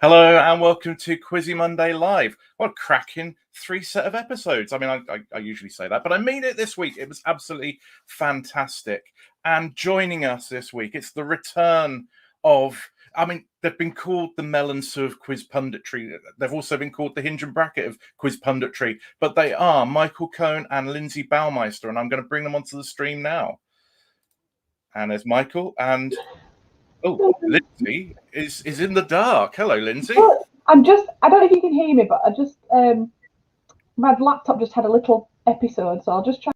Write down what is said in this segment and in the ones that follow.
Hello and welcome to Quizzy Monday Live. What a cracking 3 set of episodes. I mean, I usually say that, but I mean it this week. It was absolutely fantastic. And joining us this week, it's the return of, I mean, they've been called the Melon Sew of quiz punditry. They've also been called the hinge and bracket of quiz punditry, but they are Michael Kohn and Lindsay Baumeister, and I'm going to bring them onto the stream now. And there's Michael and... Oh, Lindsay is in the dark. Hello, Lindsay. Well, I don't know if you can hear me, but I just, my laptop just had a little episode, so I'll just try.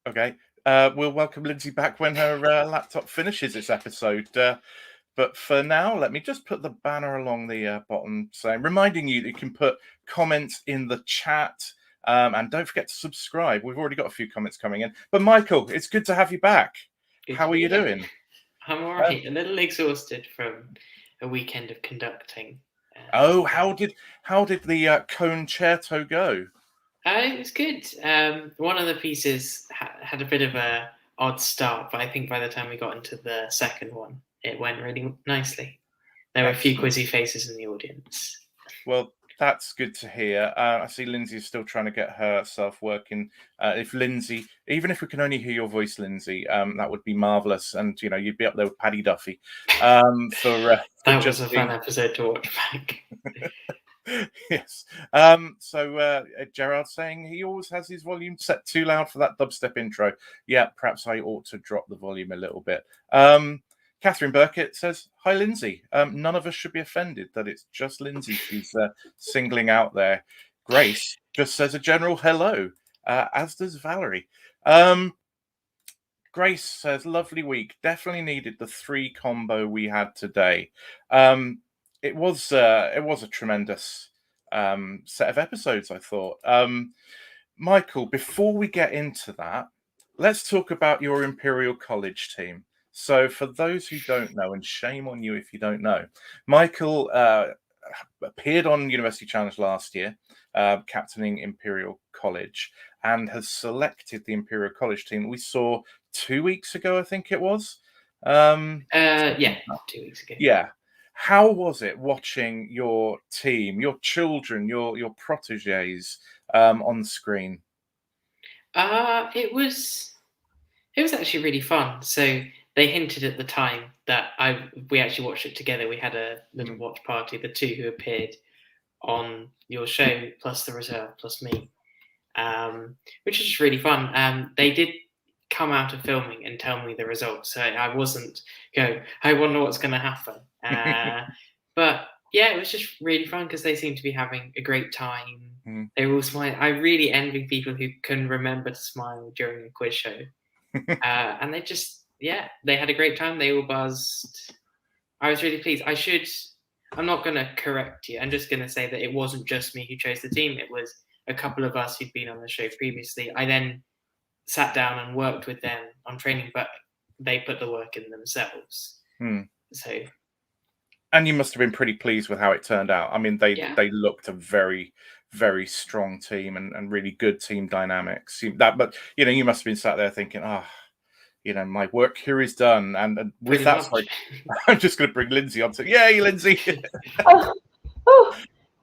Okay. We'll welcome Lindsay back when her laptop finishes its episode. But for now, let me just put the banner along the bottom, reminding you that you can put comments in the chat. And don't forget to subscribe. We've already got a few comments coming in. But Michael, it's good to have you back. How are you doing? I'm all right. A little exhausted from a weekend of conducting. How did the concerto go? It was good. One of the pieces had a bit of a odd start, but I think by the time we got into the second one, it went really nicely. There were a few quizzy faces in the audience. Well, that's good to hear. I see Lindsay is still trying to get herself working. If Lindsay, even if we can only hear your voice, Lindsay, that would be marvellous. And, you know, you'd be up there with Paddy Duffy. That was a fun episode to watch back. Yes. So Gerard's saying he always has his volume set too loud for that dubstep intro. Yeah, perhaps I ought to drop the volume a little bit. Catherine Burkett says, hi, Lindsay. None of us should be offended that it's just Lindsay she's singling out there. Grace just says a general hello, as does Valerie. Grace says, lovely week. Definitely needed the 3 combo we had today. It was a tremendous set of episodes, I thought. Michael, before we get into that, let's talk about your Imperial College team. So for those who don't know, and shame on you if you don't know, Michael appeared on University Challenge last year, captaining Imperial College, and has selected the Imperial College team we saw 2 weeks ago, I think it was. 2 weeks ago. Yeah. How was it watching your team, your children, your proteges on screen? It was actually really fun. So they hinted at the time that we actually watched it together. We had a little watch party, the 2 who appeared on your show, plus the reserve, plus me, which was just really fun. They did come out of filming and tell me the results, so I wasn't I wonder what's going to happen. But yeah, it was just really fun because they seemed to be having a great time. They were all smiling. I really envy people who can remember to smile during a quiz show. And they had a great time. They all buzzed. I was really pleased. I'm not going to correct you. I'm just going to say that it wasn't just me who chose the team. It was a couple of us who'd been on the show previously. I then sat down and worked with them on training, but they put the work in themselves. So, and you must have been pretty pleased with how it turned out. I mean, they looked a very, very strong team and really good team dynamics. But you know, you must have been sat there thinking, my work here is done. And with Pretty that, much. sorry, I'm just going to bring Lindsay on. So, yay, Lindsay!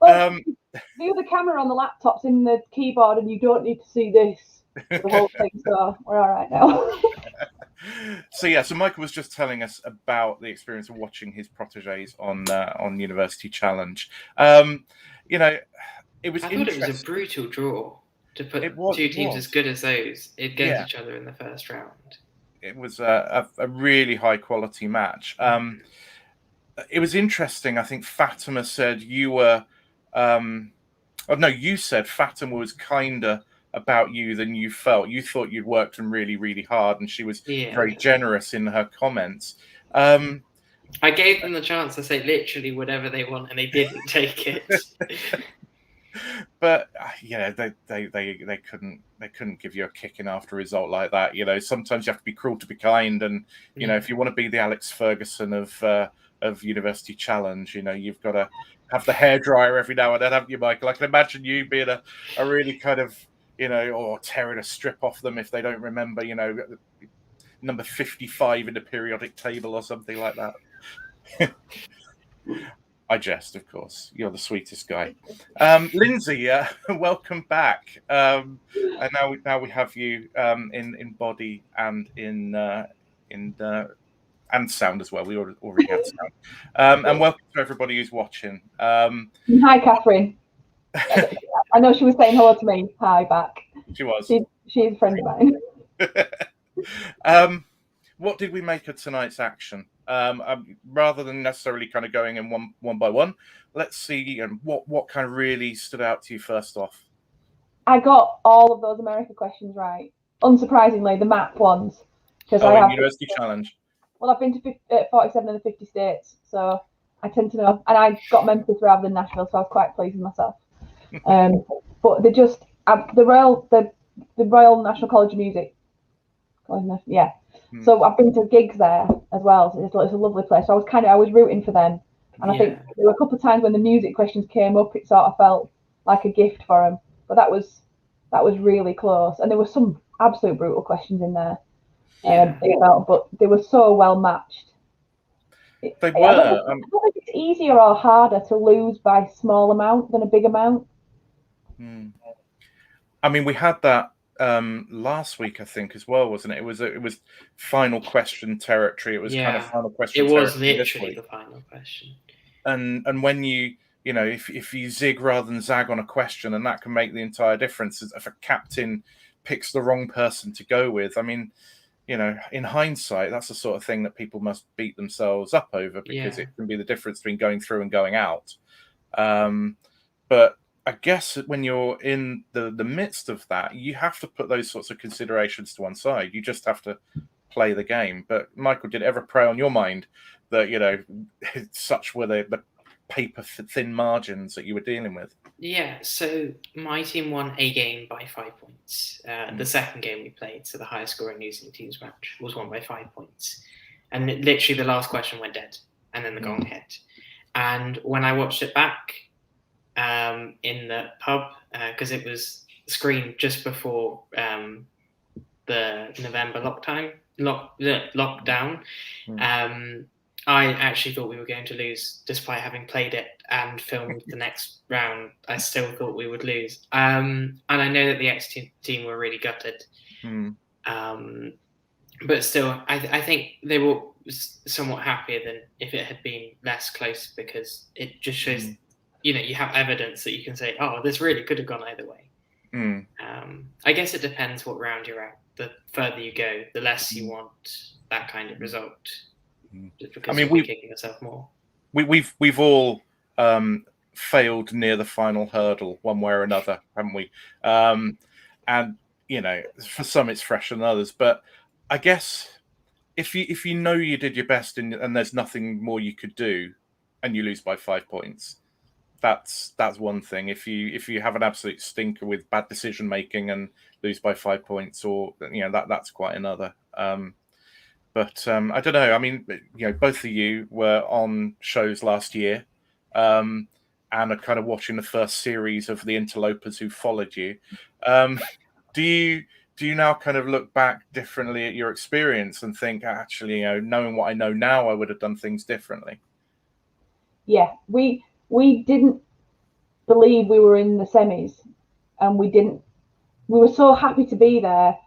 Well, the other camera on the laptop's in the keyboard, and you don't need to see this for the whole thing. So we're all right now. So Michael was just telling us about the experience of watching his proteges on University Challenge. It was. I thought it was a brutal draw to put two teams as good as those against each other in the first round. It was a really high quality match. It was interesting. I think Fatima said you were. You said Fatima was kinder about you than you felt. You thought you'd worked them really, really hard, and she was very generous in her comments. I gave them the chance to say literally whatever they want, and they didn't take it. But they couldn't give you a kicking after a result like that. Sometimes you have to be cruel to be kind, and if you want to be the Alex Ferguson of University Challenge, you've got to have the hairdryer every now and then, haven't you, Michael? I can imagine you being a really kind of or tearing a strip off them if they don't remember, number 55 in the periodic table or something like that. I jest, of course. You're the sweetest guy. Lindsay, welcome back. And now we have you in body and in and sound as well. We already had sound. And welcome to everybody who's watching. Hi, Catherine. I know she was saying hello to me. Hi, back. She was. She is a friend of mine. What did we make of tonight's action? Rather than necessarily kind of going in one by one, let's see what kind of really stood out to you first off. I got all of those America questions right. Unsurprisingly, the map ones. Because I have University Challenge. Well, I've been to 47 of the 50 states, so I tend to know. And I got Memphis rather than Nashville, so I was quite pleased with myself. But they just the Royal National College of Music. Yeah. So I've been to gigs there as well. So it's a lovely place. So I was rooting for them, and I think there were a couple of times when the music questions came up, it sort of felt like a gift for them. But that was really close, and there were some absolute brutal questions in there. But they were so well matched. They were. I don't think it's easier or harder to lose by a small amount than a big amount. I mean, we had that last week, I think, as well, wasn't it? It was final question territory. It was kind of final question. It was literally the final question. And when if you zig rather than zag on a question, and that can make the entire difference. If a captain picks the wrong person to go with, I mean, in hindsight, that's the sort of thing that people must beat themselves up over, because it can be the difference between going through and going out. But I guess when you're in the midst of that, you have to put those sorts of considerations to one side. You just have to play the game. But Michael, did it ever prey on your mind that, such were the paper thin margins that you were dealing with? Yeah, so my team won a game by 5 points. The second game we played, so the highest scoring losing teams match, was won by 5 points. And literally the last question went dead, and then the gong hit. And when I watched it back in the pub, because it was screened just before the November lockdown, I actually thought we were going to lose, despite having played it and filmed the next round. I still thought we would lose. And I know that the X team were really gutted. But still, I think they were somewhat happier than if it had been less close, because it just shows, you have evidence that you can say, oh, this really could have gone either way. I guess it depends what round you're at. The further you go, the less you want that kind of result. Just because you're kicking yourself more. We've all failed near the final hurdle one way or another, haven't we? And for some it's fresher than others. But I guess if you know you did your best and there's nothing more you could do, and you lose by 5 points, that's one thing. If you have an absolute stinker with bad decision making and lose by 5 points, or that's quite another. But I don't know. I mean, both of you were on shows last year, and are kind of watching the first series of the interlopers who followed you. Do do you now kind of look back differently at your experience and think, actually, knowing what I know now, I would have done things differently? Yeah, we didn't believe we were in the semis, and we were so happy to be there.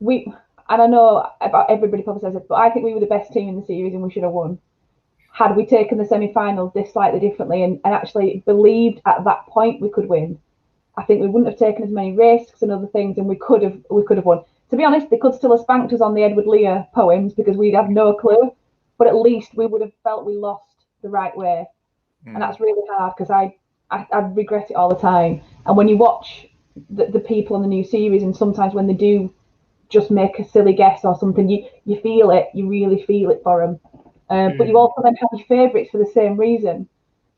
And I know about everybody probably says it, but I think we were the best team in the series and we should have won. Had we taken the semi-finals this slightly differently and actually believed at that point we could win, I think we wouldn't have taken as many risks and other things, and we could have won. To be honest, they could still have spanked us on the Edward Lear poems because we'd have no clue, but at least we would have felt we lost the right way. And that's really hard because I regret it all the time. And when you watch the people on the new series, and sometimes when they do just make a silly guess or something, you feel it, you really feel it for them. But you also then have your favourites for the same reason.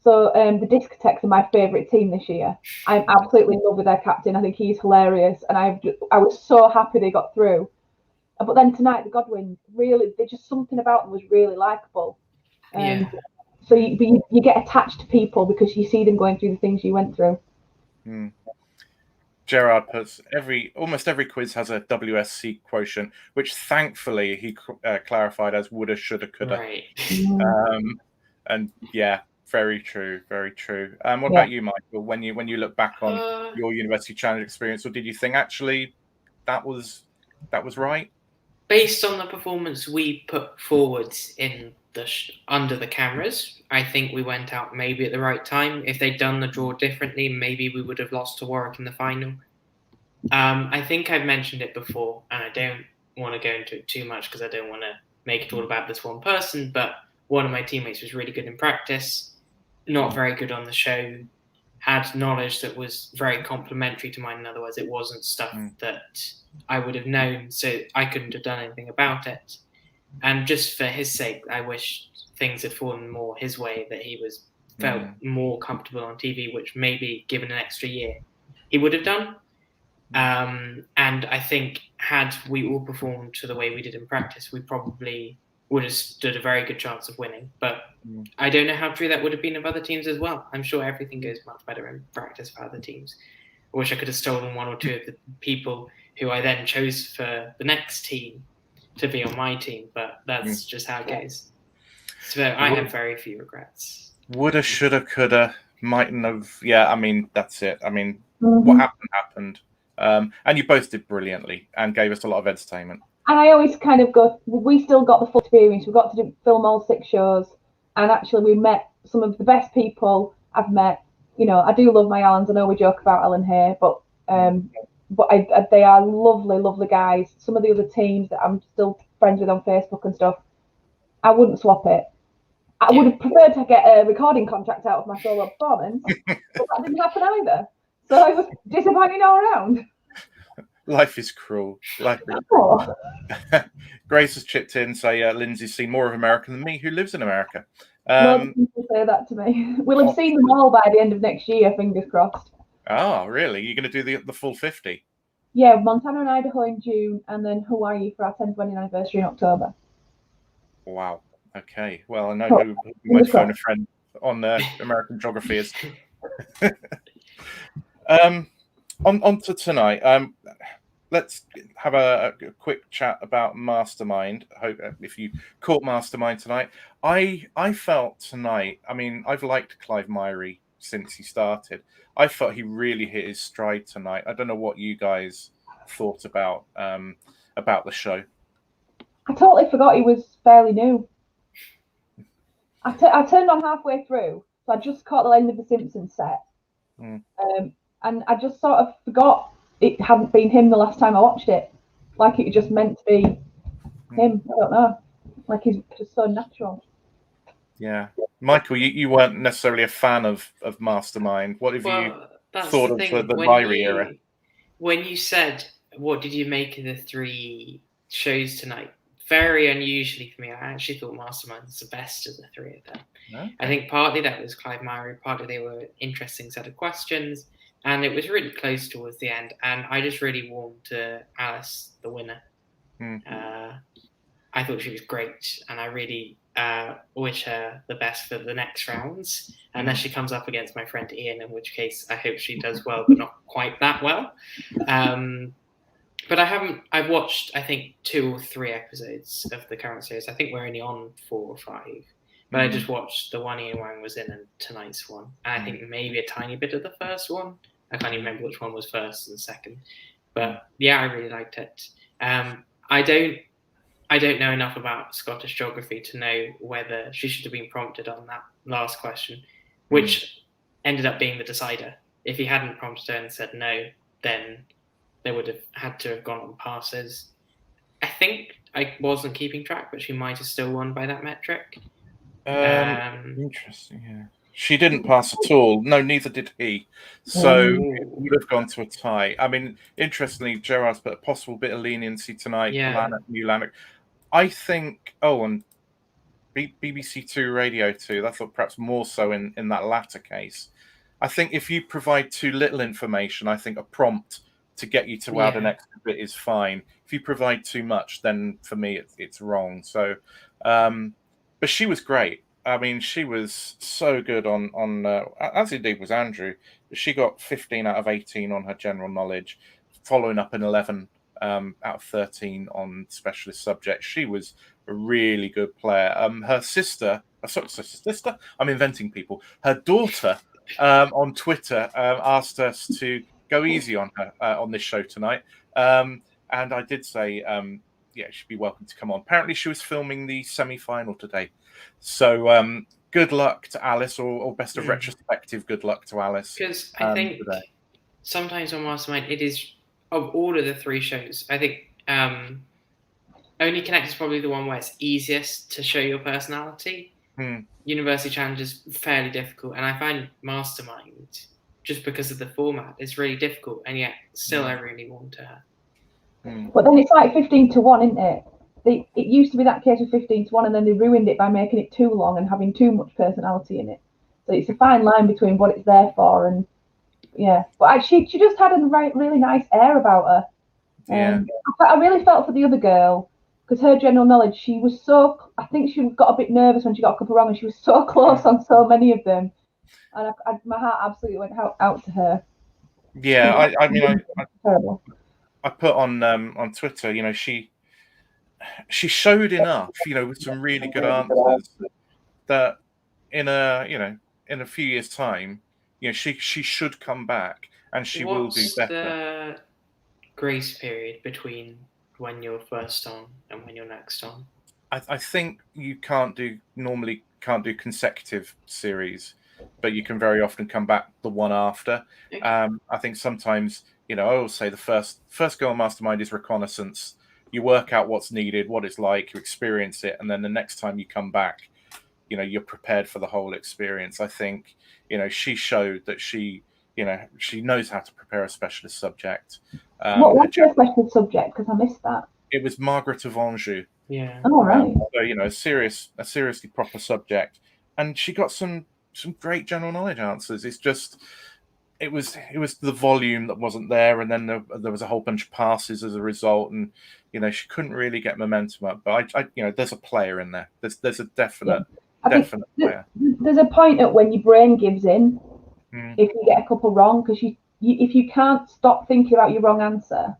So the Discotheques are my favourite team this year. I'm absolutely in love with their captain. I think he's hilarious, and I was so happy they got through. But then tonight, the Godwins, really, there's just something about them was really likeable. So you get attached to people because you see them going through the things you went through. Gerard puts almost every quiz has a WSC quotient, which thankfully he clarified as woulda, shoulda, coulda. Right. And yeah, very true, very true. What about you, Michael? When you look back on your University Challenge experience, or did you think actually that was right? Based on the performance we put forward in under the cameras, I think we went out maybe at the right time. If they'd done the draw differently, maybe we would have lost to Warwick in the final. I think I've mentioned it before, and I don't want to go into it too much because I don't want to make it all about this one person, but one of my teammates was really good in practice, not very good on the show, had knowledge that was very complementary to mine. In other words, it wasn't stuff that I would have known, so I couldn't have done anything about it. And just for his sake, I wish things had fallen more his way, that he felt more comfortable on TV, which maybe given an extra year he would have done. And I think had we all performed to the way we did in practice, we probably would have stood a very good chance of winning. But I don't know how true that would have been of other teams as well. I'm sure everything goes much better in practice for other teams. I wish I could have stolen one or two of the people who I then chose for the next team to be on my team, but that's just how it goes. So I have very few regrets. Woulda, shoulda, coulda, mightn't have. Yeah, I mean, that's it. I mean, what happened. And you both did brilliantly and gave us a lot of entertainment. And I always kind of we still got the full experience. We got to film all 6 shows, and actually we met some of the best people I've met. I do love my Allens. I know we joke about Ellen here, but they are lovely, lovely guys. Some of the other teams that I'm still friends with on Facebook and stuff, I wouldn't swap it. I would have preferred to get a recording contract out of my solo performance, but that didn't happen either. So I was disappointing all around. Life is cruel. Grace has chipped in, say Lindsay's seen more of America than me, who lives in America. Lots of people say that to me. We'll have seen them all by the end of next year, fingers crossed. Oh, really? You're going to do the full 50? Yeah, Montana and Idaho in June, and then Hawaii for our 10th wedding anniversary in October. Wow. Okay. Well, I know who might phone a friend on American geography is. On to tonight. Let's have a quick chat about Mastermind. I hope if you caught Mastermind tonight. I felt tonight, I mean, I've liked Clive Myrie since he started. I felt he really hit his stride tonight. I don't know what you guys thought about the show. I totally forgot he was fairly new. I turned on halfway through, so I just caught the end of the Simpsons set. And I just sort of forgot it hadn't been him the last time I watched it. Like it just meant to be him. I don't know. Like he's just so natural. Yeah. Michael, you weren't necessarily a fan of Mastermind. What have you thought of the Myrie era? When you said, what did you make of the 3 shows tonight? Very unusually for me, I actually thought Mastermind was the best of the 3 of them. Okay. I think partly that was Clive Myrie, partly they were interesting set of questions, and it was really close towards the end. And I just really warmed to Alice, the winner. I thought she was great, and I really wish her the best for the next rounds, unless she comes up against my friend Ian, in which case I hope she does well, but not quite that well. But I've watched, I think, 2 or 3 episodes of the current series. I think we're only on 4 or 5. But I just watched the one Ian Wang was in and tonight's one. And I think maybe a tiny bit of the first one. I can't even remember which one was first and second. But yeah, I really liked it. I don't know enough about Scottish geography to know whether she should have been prompted on that last question, which ended up being the decider. If he hadn't prompted her and said no, then they would have had to have gone on passes. I think I wasn't keeping track, but she might have still won by that metric. Interesting, yeah. She didn't pass at all. No, neither did he. So it would have gone to a tie. I mean, interestingly, Gerard's put a possible bit of leniency tonight. Yeah. New Lanark. I think, and BBC Two, Radio 2, I thought perhaps more so in that latter case. I think if you provide too little information, I think a prompt to get you to add an extra bit is fine. If you provide too much, then for me, it's wrong. So, but she was great. I mean, she was so good on as indeed was Andrew. She got 15 out of 18 on her general knowledge, following up an 11 out of 13 on specialist subjects. She was a really good player. Her sister, I'm inventing people. Her daughter on Twitter asked us to go easy on her on this show tonight. And I did say, she'd be welcome to come on. Apparently, she was filming the semi-final today. So good luck to Alice, or best of retrospective good luck to Alice. Because I think today. Sometimes on Mastermind, it is, of all of the 3 shows, I think Only Connect is probably the one where it's easiest to show your personality. University Challenge is fairly difficult, and I find Mastermind, just because of the format, is really difficult, and yet still I really want her. But then it's like 15-1, isn't it? It used to be that case of 15-1, and then they ruined it by making it too long and having too much personality in it. So it's a fine line between what it's there for and But she just had a really nice air about her. I really felt for the other girl because her general knowledge, she was so. I think she got a bit nervous when she got a couple wrong, and she was so close on so many of them, and my heart absolutely went out to her. Yeah, I mean, terrible. I put on Twitter, she showed enough, with some really good answers that in a few years' time, she should come back and she will do better. What's the grace period between when you're first on and when you're next on? I think you normally can't do consecutive series, but you can very often come back the one after. Okay. I think sometimes, I always say the first go on Mastermind is reconnaissance. You work out what's needed, what it's like, you experience it, and then the next time you come back, you're prepared for the whole experience. I think, she showed that she knows how to prepare a specialist subject. What was your specialist subject? Because I missed that. It was Margaret of Anjou. Yeah. Oh, right. So, a seriously proper subject. And she got some great general knowledge answers. It's just, it was the volume that wasn't there. And then there was a whole bunch of passes as a result. And, she couldn't really get momentum up. But there's a player in there. There's a definite player. There's a point at when your brain gives in if you get a couple wrong, because if you can't stop thinking about your wrong answer,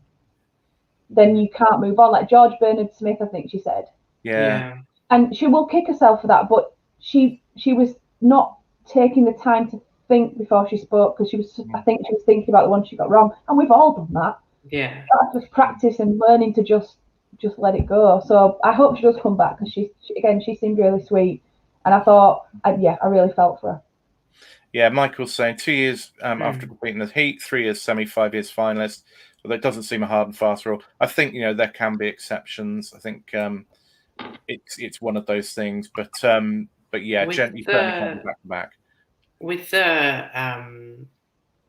then you can't move on. Like George Bernard Smith, I think she said. Yeah. And she will kick herself for that, but she was not taking the time to think before she spoke, because I think she was thinking about the one she got wrong. And we've all done that. Yeah. That's just practice and learning to just let it go. So I hope she does come back, because she seemed really sweet. And I thought, I really felt for her. Yeah, Michael's saying 2 years after completing the heat, 3 years semi, 5 years finalist. Although it doesn't seem a hard and fast rule. I think there can be exceptions. I think it's one of those things. But yeah, you certainly can't be back. With the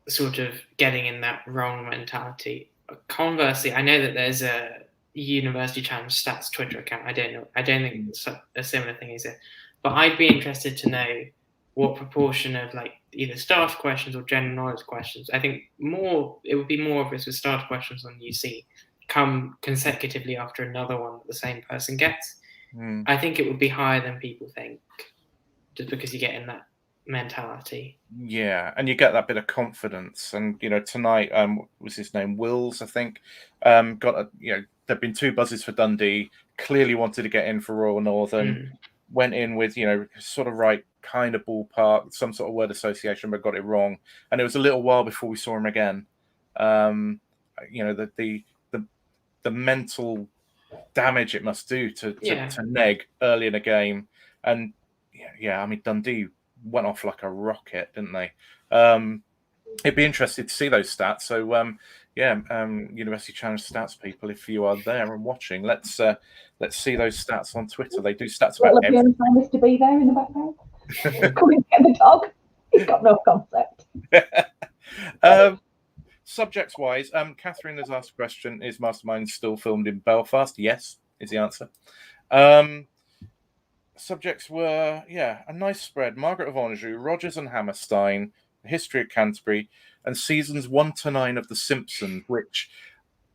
sort of getting in that wrong mentality. Conversely, I know that there's a University Challenge Stats Twitter account. I don't think a similar thing is it. But I'd be interested to know what proportion of either starter questions or general knowledge questions. I think it would be more obvious with starter questions on UC come consecutively after another one that the same person gets. I think it would be higher than people think, just because you get in that mentality. Yeah, and you get that bit of confidence. And tonight, was his name Wills, I think, got a there'd been 2 buzzes for Dundee. Clearly wanted to get in for Royal Northern. Went in with sort of right kind of ballpark, some sort of word association, but got it wrong. And it was a little while before we saw him again. The mental damage it must do to neg early in a game. And I mean, Dundee went off like a rocket, didn't they? It'd be interesting to see those stats. So University Challenge stats people, if you are there and watching, let's see those stats on Twitter. They do stats about everything. Mr. B there in the background. Come and get the dog. He's got no concept. Subjects wise, Catherine has asked a question: is Mastermind still filmed in Belfast? Yes, is the answer. Subjects were a nice spread: Margaret of Anjou, Rogers and Hammerstein, the history of Canterbury, and seasons 1 to 9 of The Simpsons, which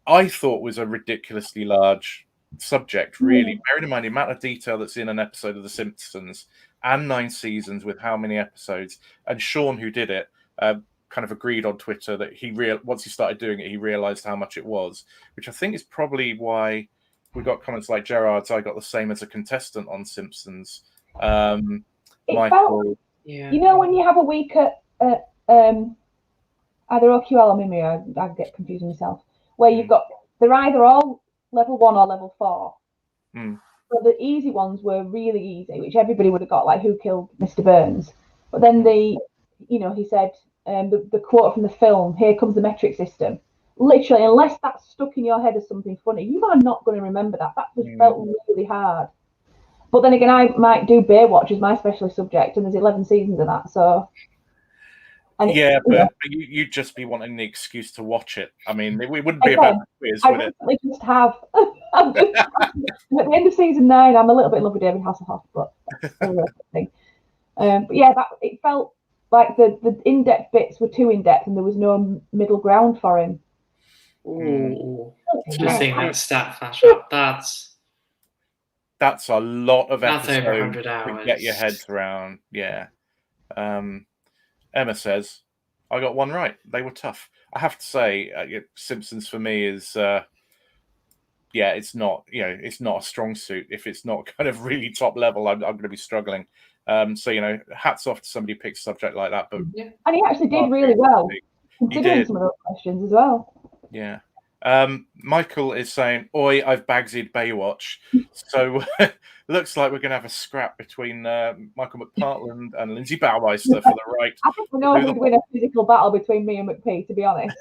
I thought was a ridiculously large subject, really. Bearing in mind the amount of detail that's in an episode of The Simpsons, and 9 seasons with how many episodes. And Sean, who did it, kind of agreed on Twitter that once he started doing it, he realised how much it was, which I think is probably why we got comments like Gerard's. I got the same as a contestant on Simpsons. Michael, felt, when you have a week at either OQL or Mimi, I get confused myself, where they're either all level 1 or level 4. So the easy ones were really easy, which everybody would have got, like who killed Mr. Burns. But then he said the quote from the film, "Here comes the metric system." Literally, unless that's stuck in your head as something funny, you are not going to remember that. That just felt really hard. But then again, I might do Baywatch as my specialist subject, and there's 11 seasons of that, so. But you'd just be wanting the excuse to watch it. I mean, it wouldn't be about the quiz, would it? I just have. At the end of season 9, I'm a little bit in love with David Hasselhoff, but that's a real thing. It felt like the in-depth bits were too in-depth, and there was no middle ground for him. Just seeing that stat flash up, that's a lot of episodes over 100 hours to get your heads around. Yeah. Emma says, I got one right. They were tough. I have to say, Simpsons for me is, it's not a strong suit. If it's not kind of really top level, I'm going to be struggling. So, hats off to somebody who picks a subject like that. But and he actually did really well, considering some of those questions as well. Yeah. Michael is saying, "Oi, I've bagsied Baywatch." So looks like we're going to have a scrap between Michael McPartland and Lindsay Baumeister for the right. I think we know who'd win a physical battle between me and McP, to be honest.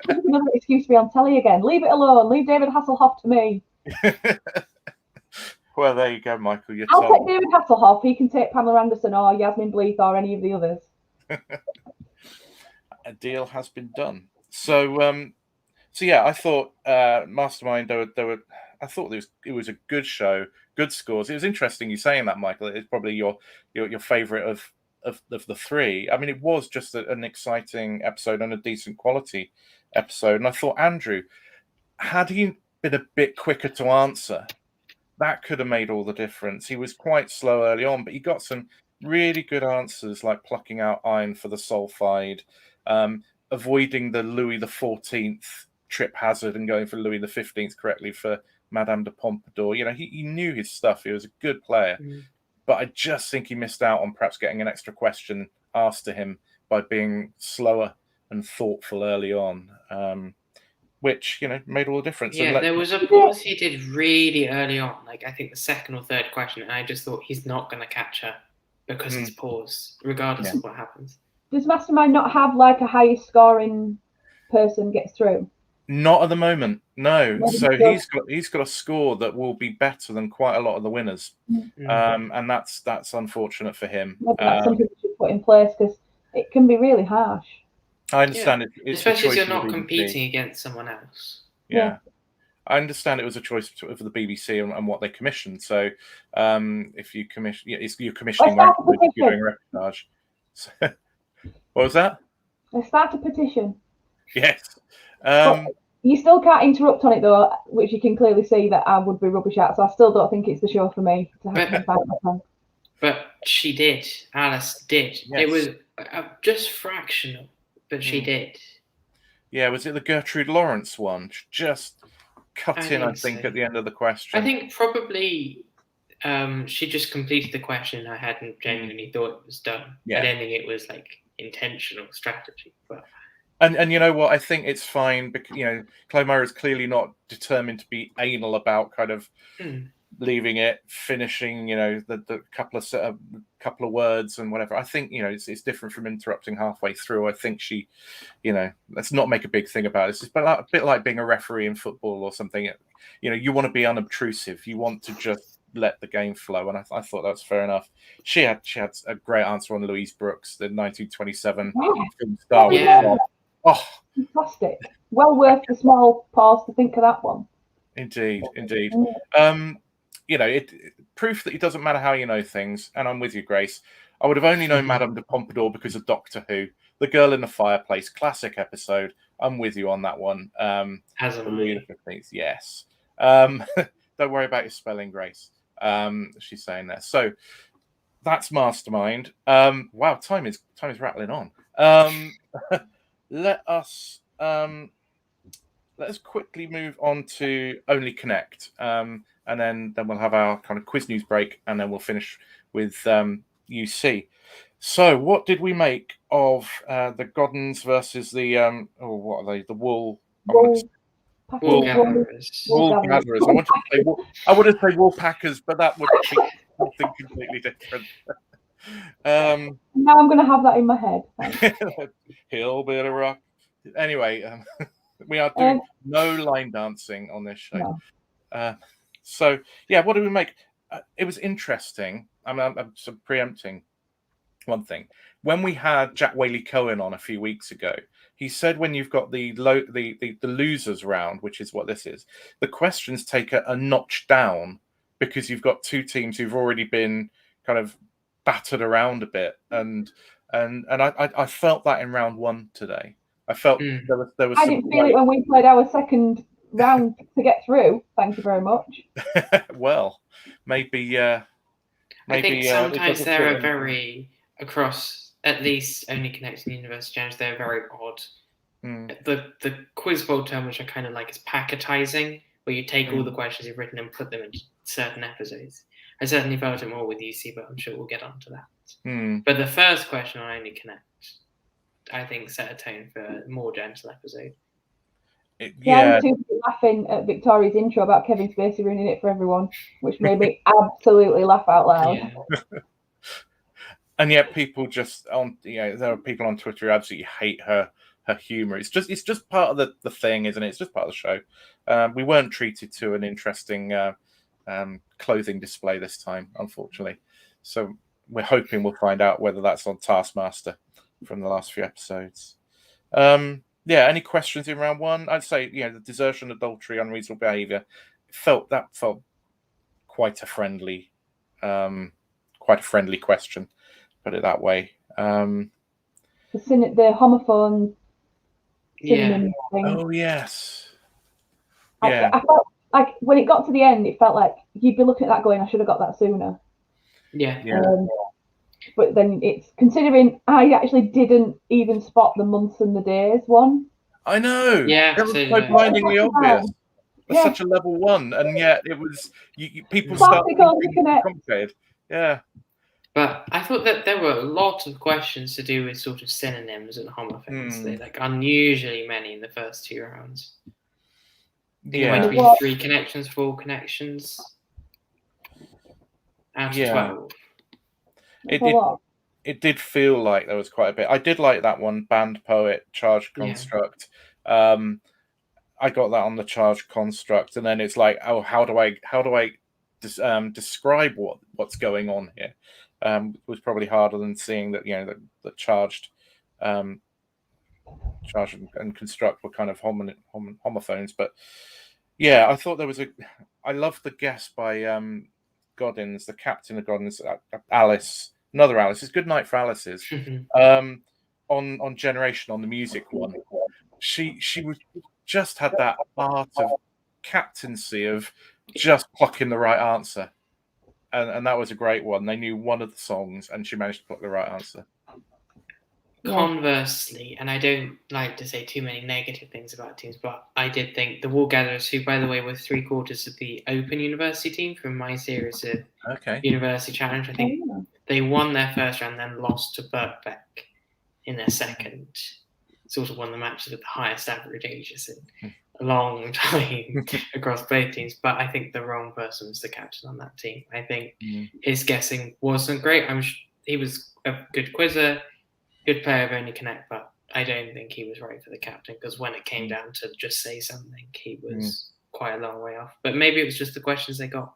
Another excuse to be on telly again. Leave it alone. Leave David Hasselhoff to me. Well, there you go, Michael. I'll take David Hasselhoff. He can take Pamela Anderson or Yasmin Bleeth or any of the others. A deal has been done. So yeah, I thought Mastermind. I thought it was a good show, good scores. It was interesting you saying that, Michael. It's probably your favourite of the 3. I mean, it was just an exciting episode and a decent quality episode. And I thought Andrew, had he been a bit quicker to answer, that could have made all the difference. He was quite slow early on, but he got some really good answers, like plucking out iron for the sulfide, avoiding the Louis XIV trip hazard and going for Louis XV correctly for Madame de Pompadour. He knew his stuff. He was a good player. But I just think he missed out on perhaps getting an extra question asked to him by being slower and thoughtful early on, which, made all the difference. Yeah, there was a pause he did really early on, like I think the second or third question, and I just thought he's not going to catch her because it's paused, regardless of what happens. Does Mastermind not have like a highest scoring person gets through? Not at the moment, no. So he's got a score that will be better than quite a lot of the winners, and that's unfortunate for him. Maybe that's something we should put in place because it can be really harsh. I understand it, especially if you're not competing against someone else. Yeah. I understand it was a choice for the BBC and what they commissioned. So if you commission, you're commissioning you're doing reportage. So, what was that? Let's start a petition. Yes. You still can't interrupt on it though, which you can clearly see that I would be rubbish at. So I still don't think it's the show for me to have to fight my time. But she did. Alice did. Yes. It was just fractional, but she did. Yeah, was it the Gertrude Lawrence one? Just cut I in, I think think, so. at the end of the question. I think probably she just completed the question. I hadn't genuinely thought it was done. Yeah. I don't think it was like intentional strategy. But And you know what? I think it's fine because Chloe Murray is clearly not determined to be anal about kind of leaving it, finishing, the couple of words and whatever. I think it's different from interrupting halfway through. I think she, let's not make a big thing about it. It's a bit like being a referee in football or something. You want to be unobtrusive. You want to just let the game flow, and I thought that's fair enough. She had a great answer on Louise Brooks, the 1927 film star. Yeah. Oh, fantastic! Well worth the small pause to think of that one. Indeed. Proof that it doesn't matter how you know things, and I'm with you, Grace. I would have only known Madame de Pompadour because of Doctor Who, The Girl in the Fireplace, classic episode. I'm with you on that one. As am I. Yes. Don't worry about your spelling, Grace. She's saying there. So that's Mastermind. Wow, time is rattling on. Let's quickly move on to Only Connect, and then we'll have our kind of quiz news break, and then we'll finish with UC. So, what did we make of the Goddens versus the what are they? The Wool Gatherers. Wool Gatherers. I wanted to say Wool Packers, but that would be something completely different. Now I'm going to have that in my head. Hillbilly Rock. Anyway, we are doing no line dancing on this show. No. So, yeah, what did we make? It was interesting. I'm sort of preempting one thing. When we had Jack Whaley-Cohen on a few weeks ago, he said when you've got the losers round, which is what this is, the questions take a notch down because you've got two teams who've already been kind of battered around a bit, and I felt that in round one today. I felt there was. I didn't feel it when we played our second round to get through. Thank you very much. Well, maybe. I think sometimes there are very across at least Only Connecting Universe Jams. They're very odd. The quiz bowl term, which I kind of like, is packetizing, where you take all the questions you've written and put them into certain episodes. I certainly felt it more with UC, but I'm sure we'll get onto that. But the first question on Only Connect, I think, set a tone for a more gentle episode. I was too laughing at Victoria's intro about Kevin Spacey ruining it for everyone, which made me absolutely laugh out loud. Yeah. And yet, people just there are people on Twitter who absolutely hate her humor. It's just part of the thing, isn't it? It's just part of the show. We weren't treated to an interesting clothing display this time, unfortunately. So we're hoping we'll find out whether that's on Taskmaster from the last few episodes. Any questions in round one? I'd say, the desertion, adultery, unreasonable behaviour felt quite a friendly question. Put it that way. The homophone synonym thing. Oh yes. I felt like when it got to the end, it felt like you'd be looking at that going, I should have got that sooner. Yeah. But then it's considering I actually didn't even spot the months and the days one. I know. Yeah. It was so blindingly obvious. It's such a level one, and yet it was people start thinking complicated. Yeah. But I thought that there were a lot of questions to do with sort of synonyms and homophones. They're like unusually many in the first two rounds. It went to be 3 connections, 4 connections out of 12. It did feel like there was quite a bit. I did like that one, band, poet, charged construct. I got that on the charged construct, and then it's like, oh, how do I describe what's going on here? Was probably harder than seeing that the charged and construct were kind of homophones. But yeah, I thought there was I loved the guess by Goddins, the captain of Goddins, Alice, another Alice. It's Good Night for Alice's. On Generation, on the music one, she was just had that art of captaincy of just plucking the right answer. and that was a great one. They knew one of the songs, and she managed to put the right answer. Yeah. Conversely, and I don't like to say too many negative things about teams, but I did think the Wool Gatherers, who, by the way, were 3/4 of the Open University team from my series of Okay. University Challenge, I think they won their first round, then lost to Birkbeck in their second. Sort of won the matches with the highest average ages in a long time across both teams. But I think the wrong person was the captain on that team. I think his guessing wasn't great. He was a good quizzer, good player of only connect, but I don't think he was right for the captain, because when it came down to just say something, he was quite a long way off. But maybe it was just the questions they got.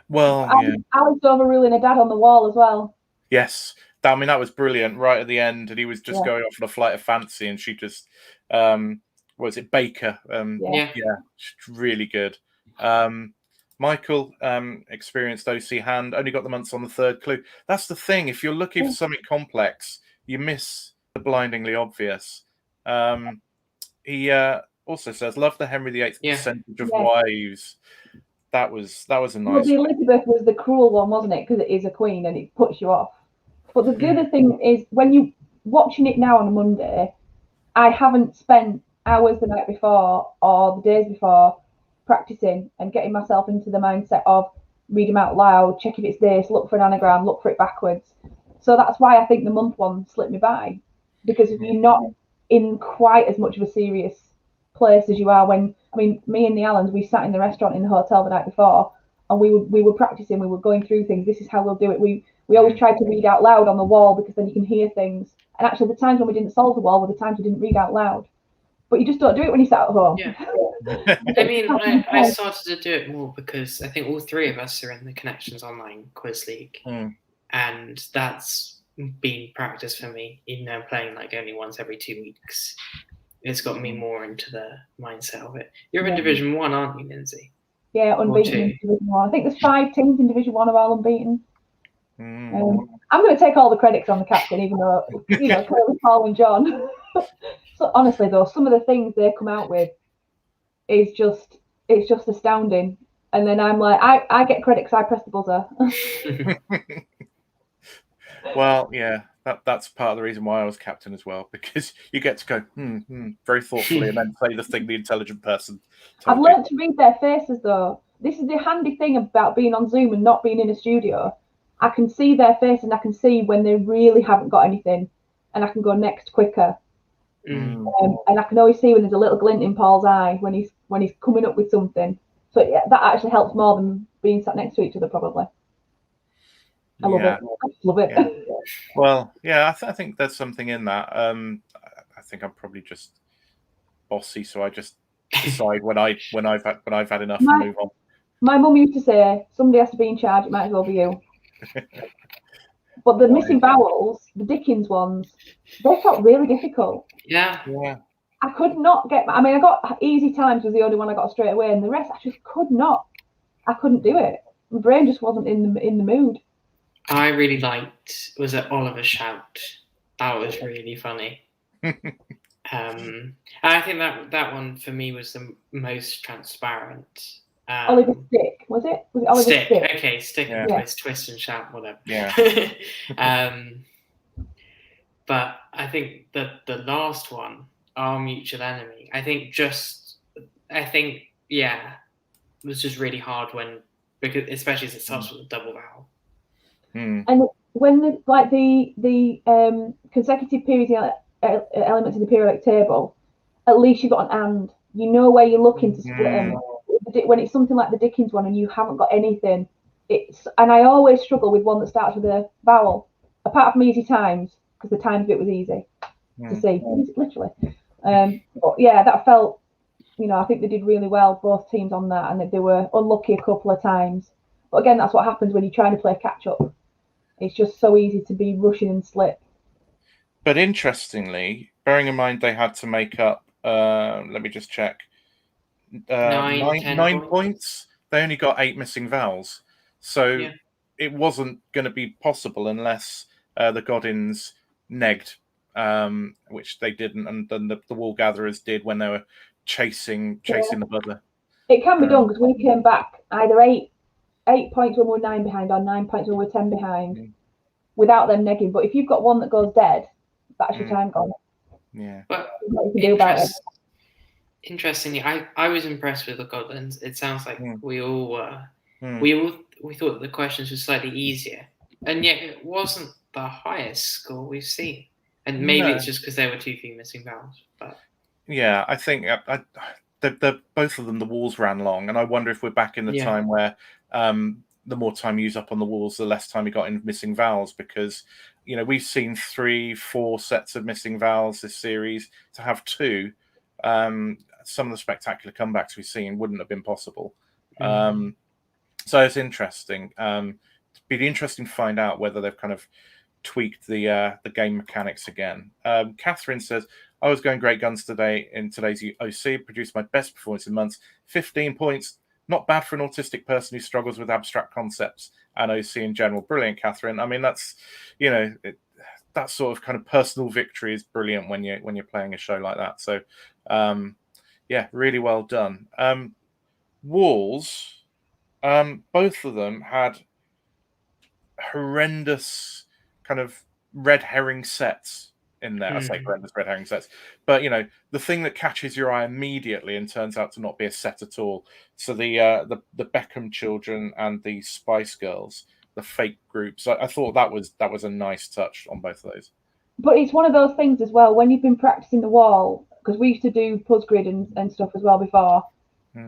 Well, Alex overruling a dad on the wall as well. Yes. I mean, that was brilliant right at the end, and he was just going off on a flight of fancy, and she just, what was it, Baker? Really good. Michael, experienced OC hand, only got the months on the third clue. That's the thing. If you're looking for something complex, you miss the blindingly obvious. He also says, love the Henry VIII percentage of wives. That was a nice. Well, the Elizabeth was the cruel one, wasn't it? Because it is a queen and it puts you off. But the other thing is, when you watching it now on a Monday, I haven't spent hours the night before or the days before practicing and getting myself into the mindset of read them out loud, check if it's this, look for an anagram, look for it backwards. So that's why I think the month one slipped me by, because if you're not in quite as much of a serious place as you are when, I mean, me and the Allens, we sat in the restaurant in the hotel the night before and we were practicing, we were going through things. This is how we'll do it. We always tried to read out loud on the wall, because then you can hear things. And actually, the times when we didn't solve the wall were the times we didn't read out loud. But you just don't do it when you sat at home. Yeah. I mean, I started to do it more because I think all three of us are in the Connections Online Quiz League. And that's been practice for me, even though I'm playing like only once every 2 weeks. It's got me more into the mindset of it. You're in Division 1, aren't you, Lindsay? Yeah, unbeaten in Division 1. I think there's 5 teams in Division 1 who are unbeaten. I'm going to take all the credits on the captain, even though, clearly Paul and John. So honestly, though, some of the things they come out with is just astounding. And then I'm like, I get credit because I press the buzzer. Well, yeah, that's part of the reason why I was captain as well, because you get to go very thoughtfully and then say the thing the intelligent person told I've learned to read their faces, though. This is the handy thing about being on Zoom and not being in a studio. I can see their face and I can see when they really haven't got anything, and I can go next quicker. And I can always see when there's a little glint in Paul's eye when he's coming up with something. So yeah, that actually helps more than being sat next to each other, probably. I love it. I love it. Yeah. Well, yeah, I think there's something in that. I think I'm probably just bossy, so I just decide when I've had enough and move on. My mum used to say, somebody has to be in charge. It might as well be you. But the missing vowels, the Dickens ones, they felt really difficult. Yeah. I could not get. I mean, I got Easy Times was the only one I got straight away, and the rest I just could not. I couldn't do it. My brain just wasn't in the mood. I really liked, was it Oliver Shout? That was really funny. And I think that one for me was the most transparent. Oliver Stick, was it? Was it Oliver Stick? Okay, Stick and Twist and Shout, whatever. Yeah. But I think that the last one, Our Mutual Enemy, I think it was just really hard because especially as it starts with a double vowel. And when the consecutive periods elements in the periodic table, at least you've got an and. You know where you're looking to split them. When it's something like the Dickens one and you haven't got anything, and I always struggle with one that starts with a vowel, apart from Easy Times, because the times bit was easy to see, literally. But yeah, that felt, I think they did really well, both teams on that, and they were unlucky a couple of times. But again, that's what happens when you're trying to play catch up. It's just so easy to be rushing and slip. But interestingly, bearing in mind they had to make up, let me just check, 9 points. They only got 8 missing vowels. So it wasn't going to be possible unless the Godins negged, which they didn't, and then the Wool Gatherers did when they were chasing the buzzer. It can be done, because we came back either 8 8 points when we're 9 behind or 9 points when we're 10 behind without them negging. But if you've got one that goes dead, that's your time gone. Yeah. But what you can do about it. Interestingly, I was impressed with the Godlands. It sounds like we all were. We thought the questions were slightly easier, and yet it wasn't the highest score we've seen. And maybe it's just because there were 2 few missing vowels. But yeah, I think the both of them, the walls ran long, and I wonder if we're back in the time where the more time you use up on the walls, the less time you got in missing vowels, because we've seen 3-4 sets of missing vowels this series. To have 2, some of the spectacular comebacks we've seen wouldn't have been possible. So it's interesting. It'd be interesting to find out whether they've kind of tweaked the game mechanics again. Catherine says, I was going great guns today in today's OC, produced my best performance in months, 15 points. Not bad for an autistic person who struggles with abstract concepts and OC in general. Brilliant, Catherine. I mean, that's, that sort of kind of personal victory is brilliant when you're playing a show like that. So, yeah, really well done. Walls, both of them had horrendous kind of red herring sets in there. I say horrendous red herring sets, but the thing that catches your eye immediately and turns out to not be a set at all. So the Beckham children and the Spice Girls, the fake groups. I thought that was a nice touch on both of those. But it's one of those things as well, when you've been practicing the wall, because we used to do Puzz Grid and stuff as well before.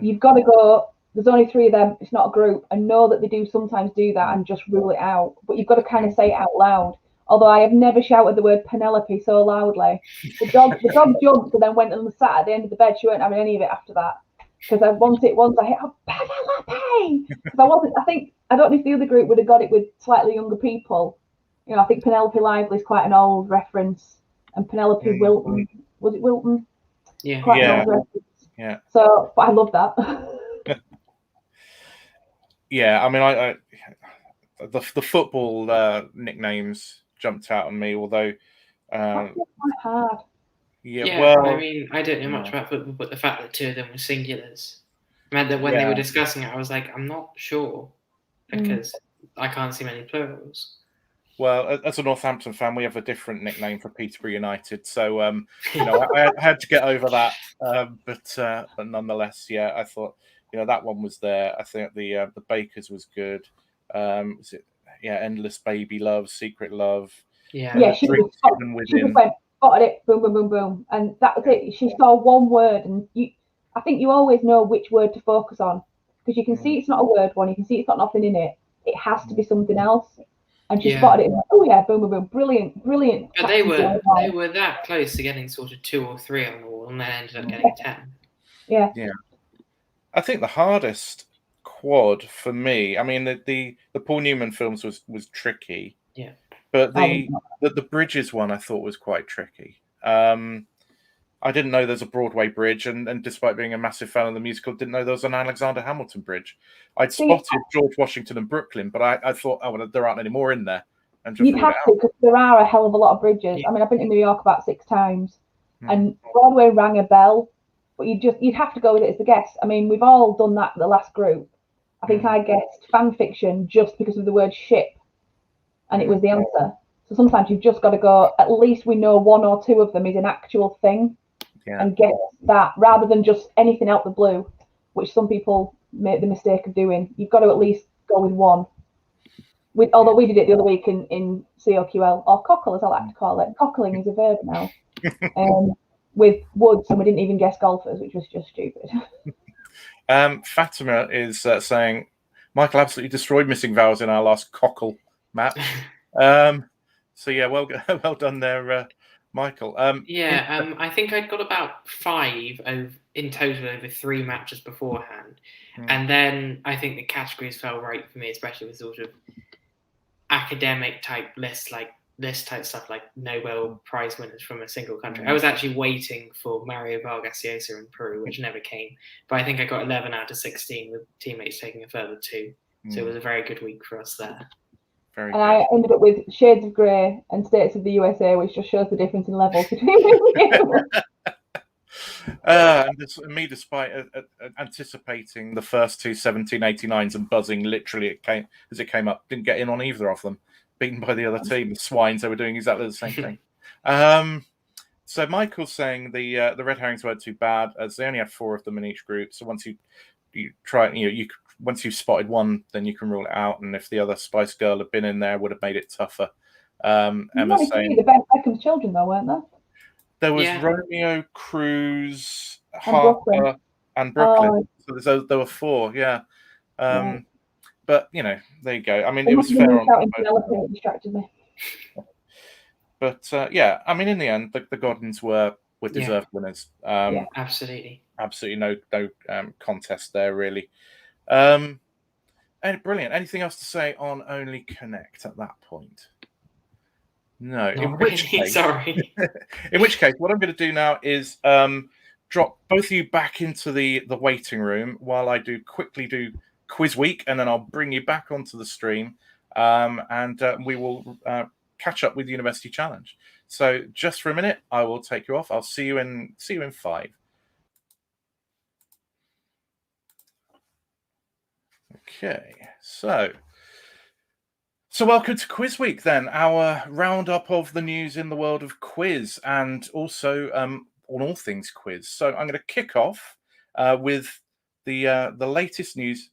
You've got to go, there's only 3 of them, it's not a group, and know that they do sometimes do that and just rule it out. But you've got to kind of say it out loud. Although I have never shouted the word Penelope so loudly. The dog jumped and then went and sat at the end of the bed. She weren't having any of it after that. Because once I hit, Penelope! Because I don't know if the other group would have got it with slightly younger people. I think Penelope Lively is quite an old reference. And Penelope Wilton, was it Wilton? Yeah. Quite an old reference. Yeah. So, but I love that. Yeah, I mean, the football nicknames jumped out on me, although That's quite hard. Yeah, well, I mean, I don't know much about football, but the fact that 2 of them were singulars meant that when they were discussing it, I was like, I'm not sure, because I can't see many plurals. Well, as a Northampton fan, we have a different nickname for Peterborough United, so I had to get over that. But nonetheless, yeah, I thought that one was there. I think the Bakers was good. Was it? Yeah, Endless Baby Love, Secret Love. Yeah, she went, spotted it, boom, boom, boom, boom, and that was it. She saw one word, and I think you always know which word to focus on, because you can see it's not a word one, you can see it's got nothing in it. It has to be something else. And she spotted it. And went, oh yeah, boom, boom, boom, brilliant. But they were that close to getting sort of 2 or 3 on the wall, and then ended up getting 10. Yeah. I think the hardest quad for me, I mean, the Paul Newman films was tricky. Yeah. But the Bridges one I thought was quite tricky. I didn't know there's a Broadway bridge, and despite being a massive fan of the musical, didn't know there was an Alexander Hamilton bridge. I'd spotted George Washington and Brooklyn, but I thought, well, there aren't any more in there. And just you'd have to, because there are a hell of a lot of bridges. I mean, I've been to New York about 6 times, and Broadway rang a bell, but you'd have to go with it as a guess. I mean, we've all done that for the last group. I think I guessed fan fiction just because of the word ship, and it was the answer. So sometimes you've just got to go, at least we know 1 or 2 of them is an actual thing. And get that rather than just anything out the blue, which some people make the mistake of doing. You've got to at least go with 1. Although we did it the other week in COQL, or cockle as I like to call it. Cockling is a verb now. With woods, and we didn't even guess golfers, which was just stupid. Fatima is saying, Michael absolutely destroyed missing vowels in our last cockle match. So yeah, well done there, Michael. I think I'd got about 5 in total over 3 matches beforehand. And then I think the categories fell right for me, especially with sort of academic type lists, like list type stuff like Nobel Prize winners from a single country. I was actually waiting for Mario Vargas Llosa in Peru, which never came. But I think I got 11 out of 16 with teammates taking a further 2. So it was a very good week for us there. And I ended up with Shades of Grey and States of the USA, which just shows the difference in levels between me and you. And me, despite anticipating the first two 1789s and buzzing literally as it came up, didn't get in on either of them. Beaten by the other team, the swines. They were doing exactly the same thing. So Michael's saying the red herrings weren't too bad, as they only had 4 of them in each group. So once you try, once you've spotted one, then you can rule it out. And if the other Spice Girl had been in there, would have made it tougher. Emma's saying the Beckham's children, though, weren't there? There was Romeo, Cruz, Harper, and Brooklyn. So there were 4, yeah. But there you go. I mean, it was fair on. It distracted me. But I mean, in the end, the Godwins were deserved winners. Absolutely. Absolutely no contest there, really. And brilliant. Anything else to say on Only Connect at that point? No. Sorry. In which case, what I'm going to do now is drop both of you back into the waiting room while I quickly do quiz week, and then I'll bring you back onto the stream, and we will catch up with University Challenge. So just for a minute, I will take you off. I'll see you in 5. Okay, so welcome to Quiz Week then, our roundup of the news in the world of quiz, and also on all things quiz. So I'm going to kick off with the latest news.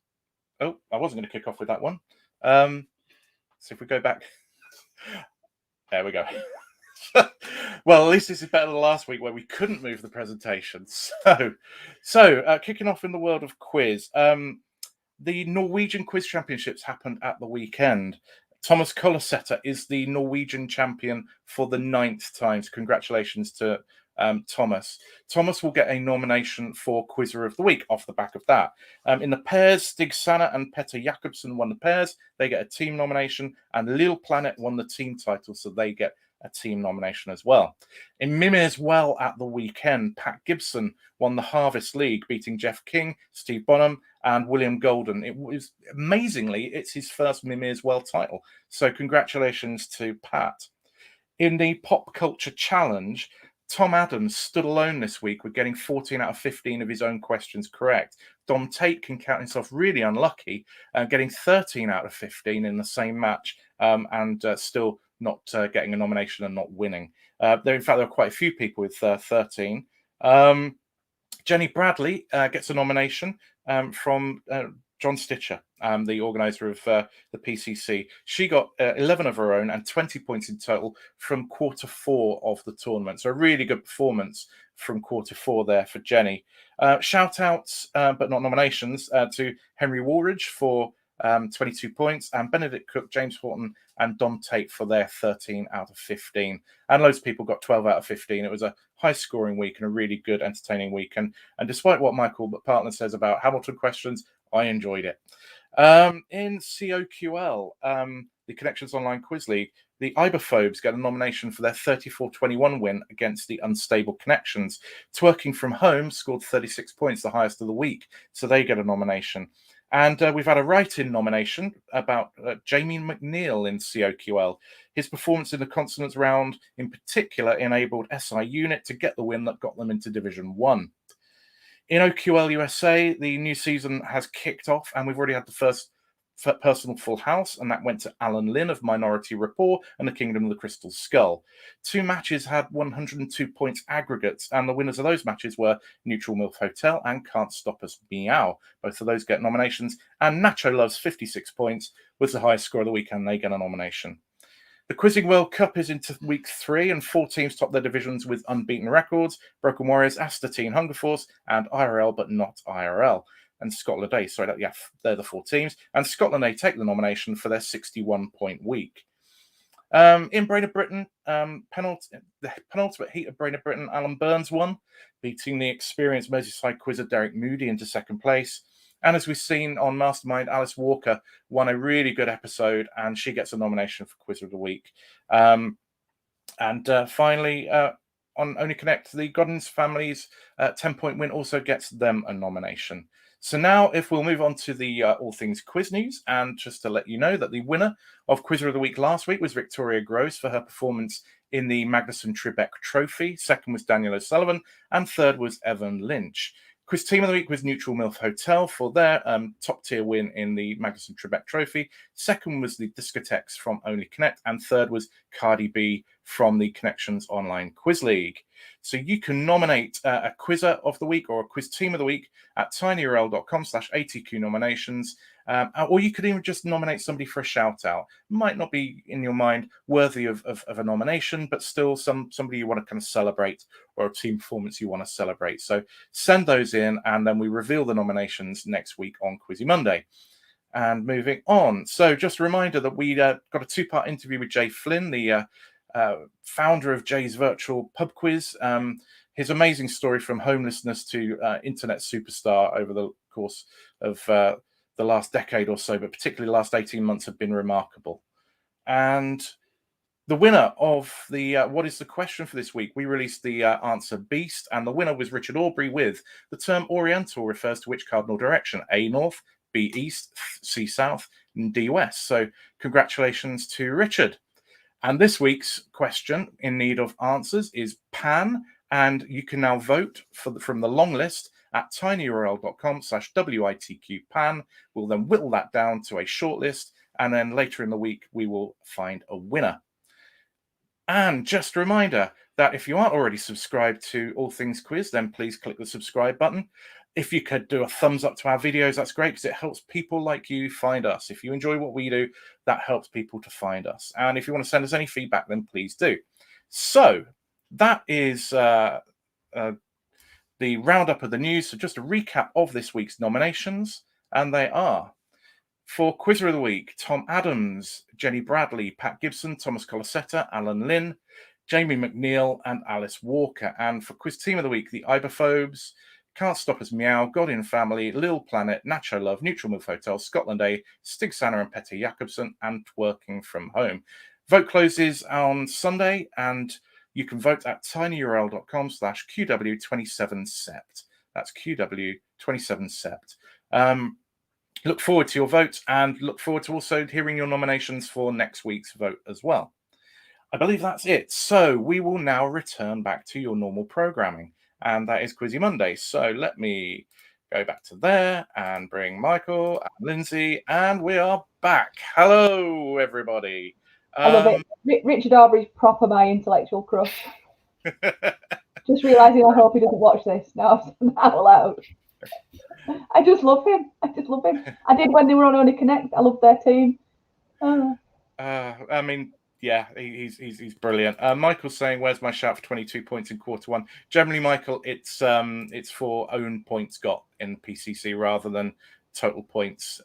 Oh, I wasn't going to kick off with that one. So if we go back, there we go. Well, at least this is better than last week where we couldn't move the presentation. So kicking off in the world of quiz, the Norwegian Quiz Championships happened at the weekend. Thomas Kollesetter is the Norwegian champion for the 9th time. So congratulations to Thomas. Thomas will get a nomination for Quizzer of the Week off the back of that. In the pairs, Stig Sanner and Petter Jakobsen won the pairs. They get a team nomination, and Lille Planet won the team title, so they get a team nomination as well. In Mimir's Well at the weekend, Pat Gibson won the Harvest League, beating Jeff King, Steve Bonham, and William Golden. It was amazingly, it's his first Mimir's Well title. So congratulations to Pat. In the Pop Culture Challenge, Tom Adams stood alone this week with getting 14 out of 15 of his own questions correct. Dom Tate can count himself really unlucky, getting 13 out of 15 in the same match, and still not getting a nomination and not winning. In fact, there are quite a few people with 13. Jenny Bradley gets a nomination from John Stitcher, the organizer of the PCC. She got 11 of her own and 20 points in total from quarter 4 of the tournament. So a really good performance from quarter 4 there for Jenny. Shout outs, but not nominations, to Henry Woolridge for 22 points, and Benedict Cook, James Horton, and Dom Tate for their 13 out of 15. And loads of people got 12 out of 15. It was a high-scoring week and a really good, entertaining week. And despite what Michael Partner says about Hamilton questions, I enjoyed it. In COQL, the Connections Online Quiz League, the Iberphobes get a nomination for their 34-21 win against the Unstable Connections. Twerking from Home scored 36 points, the highest of the week, so they get a nomination. And we've had a write-in nomination about Jamie McNeil in COQL. His performance in the consonants round, in particular, enabled SI Unit to get the win that got them into Division 1. In OQL USA, the new season has kicked off, and we've already had the first personal full house, and that went to Alan Lynn of Minority Rapport and the Kingdom of the Crystal Skull. 2 matches had 102 points aggregates, and the winners of those matches were Neutral Milk Hotel and Can't Stop Us Meow. Both of those get nominations, and Nacho Loves 56 points was the highest score of the weekend. They get a nomination. The Quizzing World Cup is into week 3, and 4 teams top their divisions with unbeaten records: Broken Warriors, Astor Teen, Hunger Force, and IRL, but not IRL. And Scotland A, they're the 4 teams. And Scotland A take the nomination for their 61-point week. In Brain of Britain, the penultimate heat of Brain of Britain, Alan Burns won, beating the experienced Merseyside quizzer Derek Moody into 2nd place. And as we've seen on Mastermind, Alice Walker won a really good episode, and she gets a nomination for Quizzer of the Week. And finally, on Only Connect, the Godwin's family's 10-point win also gets them a nomination. So now, if we'll move on to the All Things Quiz News, and just to let you know that the winner of Quizzer of the Week last week was Victoria Gross for her performance in the Magnuson-Tribeck Trophy. Second was Daniel O'Sullivan, and third was Evan Lynch. Quiz Team of the Week was Neutral MILF Hotel for their top-tier win in the Magnuson-Tribeck Trophy. Second was the Discotheques from Only Connect, and third was Cardi B from the Connections Online Quiz League. So you can nominate a Quizzer of the Week or a Quiz Team of the Week at tinyurl.com/ATQ nominations. Or you could even just nominate somebody for a shout out. Might not be in your mind worthy of a nomination, but still somebody you want to kind of celebrate, or a team performance you want to celebrate. So send those in, and then we reveal the nominations next week on Quizzy Monday. And moving on. So just a reminder that we got a 2-part interview with Jay Flynn, the founder of Jay's Virtual Pub Quiz. His amazing story from homelessness to internet superstar over the course of the last decade or so, but particularly the last 18 months have been remarkable. And the winner of the What is the Question for this week, we released the answer Beast, and the winner was Richard Aubrey with the term Oriental refers to which cardinal direction? A north, B east, C south, and D west. So congratulations to Richard. And this week's question in need of answers is Pan, and you can now vote from the long list at tinyurl.com/WITQ-PAN. We'll then whittle that down to a short list, and then later in the week, we will find a winner. And just a reminder that if you aren't already subscribed to All Things Quiz, then please click the subscribe button. If you could do a thumbs up to our videos, that's great, because it helps people like you find us. If you enjoy what we do, that helps people to find us. And if you want to send us any feedback, then please do. So that is the roundup of the news. So just a recap of this week's nominations, and they are: for Quizzer of the Week, Tom Adams, Jenny Bradley, Pat Gibson, Thomas Colasetta, Alan Lynn, Jamie McNeil, and Alice Walker. And for Quiz Team of the Week, the Iberphobes, Can't Stop Us Meow, Godin Family, Lil Planet, Nacho Love, Neutral Move Hotel, Scotland A, Stig Sanner and Petter Jakobsen, and Twerking From Home. Vote closes on Sunday, and you can vote at tinyurl.com/QW27Sept. That's QW27Sept. Look forward to your vote, and look forward to also hearing your nominations for next week's vote as well. I believe that's it. So we will now return back to your normal programming, and that is Quizzy Monday. So let me go back to there and bring Michael and Lindsay, and we are back. Hello, everybody. I love it. Richard Aubrey's proper my intellectual crush. Just realising I hope he doesn't watch this now out loud. I just love him. I did when they were on Only Connect. I love their team. I mean, yeah, he's brilliant. Michael's saying, "Where's my shout for 22 points in quarter one?" Generally, Michael, it's for own points got in PCC rather than total points.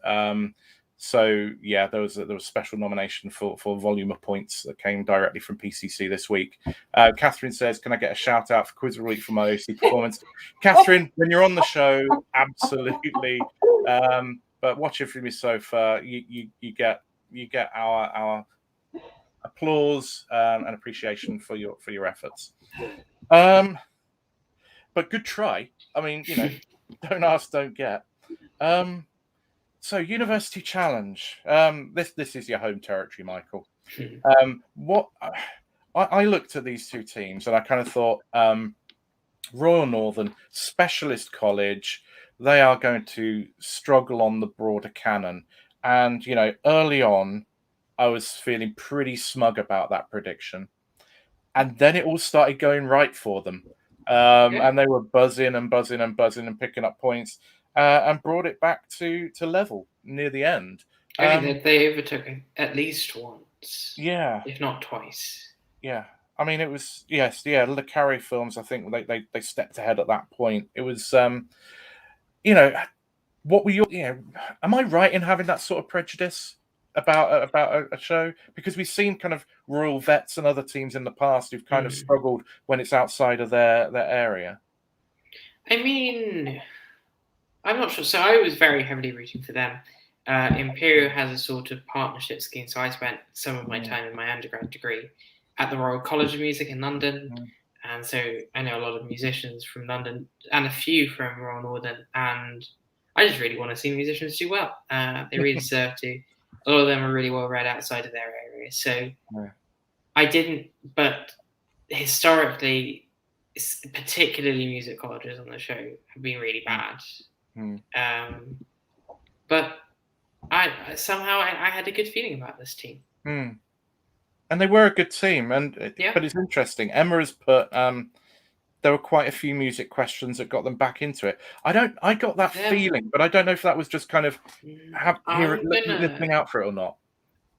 So yeah, there was a special nomination for volume of points that came directly from PCC this week. Catherine says, "Can I get a shout out for Quiz of the Week for my OC performance?" Catherine, when you're on the show, absolutely. But watching from your sofa, you get our applause and appreciation for your efforts. But good try. I mean, don't ask, don't get. So, University Challenge. This is your home territory, Michael. What I looked at these two teams and I kind of thought, Royal Northern, specialist college, they are going to struggle on the broader canon. And, early on, I was feeling pretty smug about that prediction. And then it all started going right for them. And they were buzzing and picking up points. And brought it back to level near the end. They overtook at least once. Yeah. If not twice. Yeah. I mean, it was, Le Carre Films, I think they stepped ahead at that point. It was, what were am I right in having that sort of prejudice about a show? Because we've seen kind of Royal Vets and other teams in the past who've kind of struggled when it's outside of their area. I mean, I'm not sure. So I was very heavily rooting for them. Imperial has a sort of partnership scheme. So I spent some of my time in my undergrad degree at the Royal College of Music in London. And so I know a lot of musicians from London and a few from Royal Northern. And I just really want to see musicians do well. They really deserve to. A lot of them are really well read outside of their area. So I didn't, but historically, particularly music colleges on the show, have been really bad. But I somehow had a good feeling about this team. And they were a good team. And but it's interesting. Emma has put there were quite a few music questions that got them back into it. I got that feeling, but I don't know if that was just kind of listening out for it or not.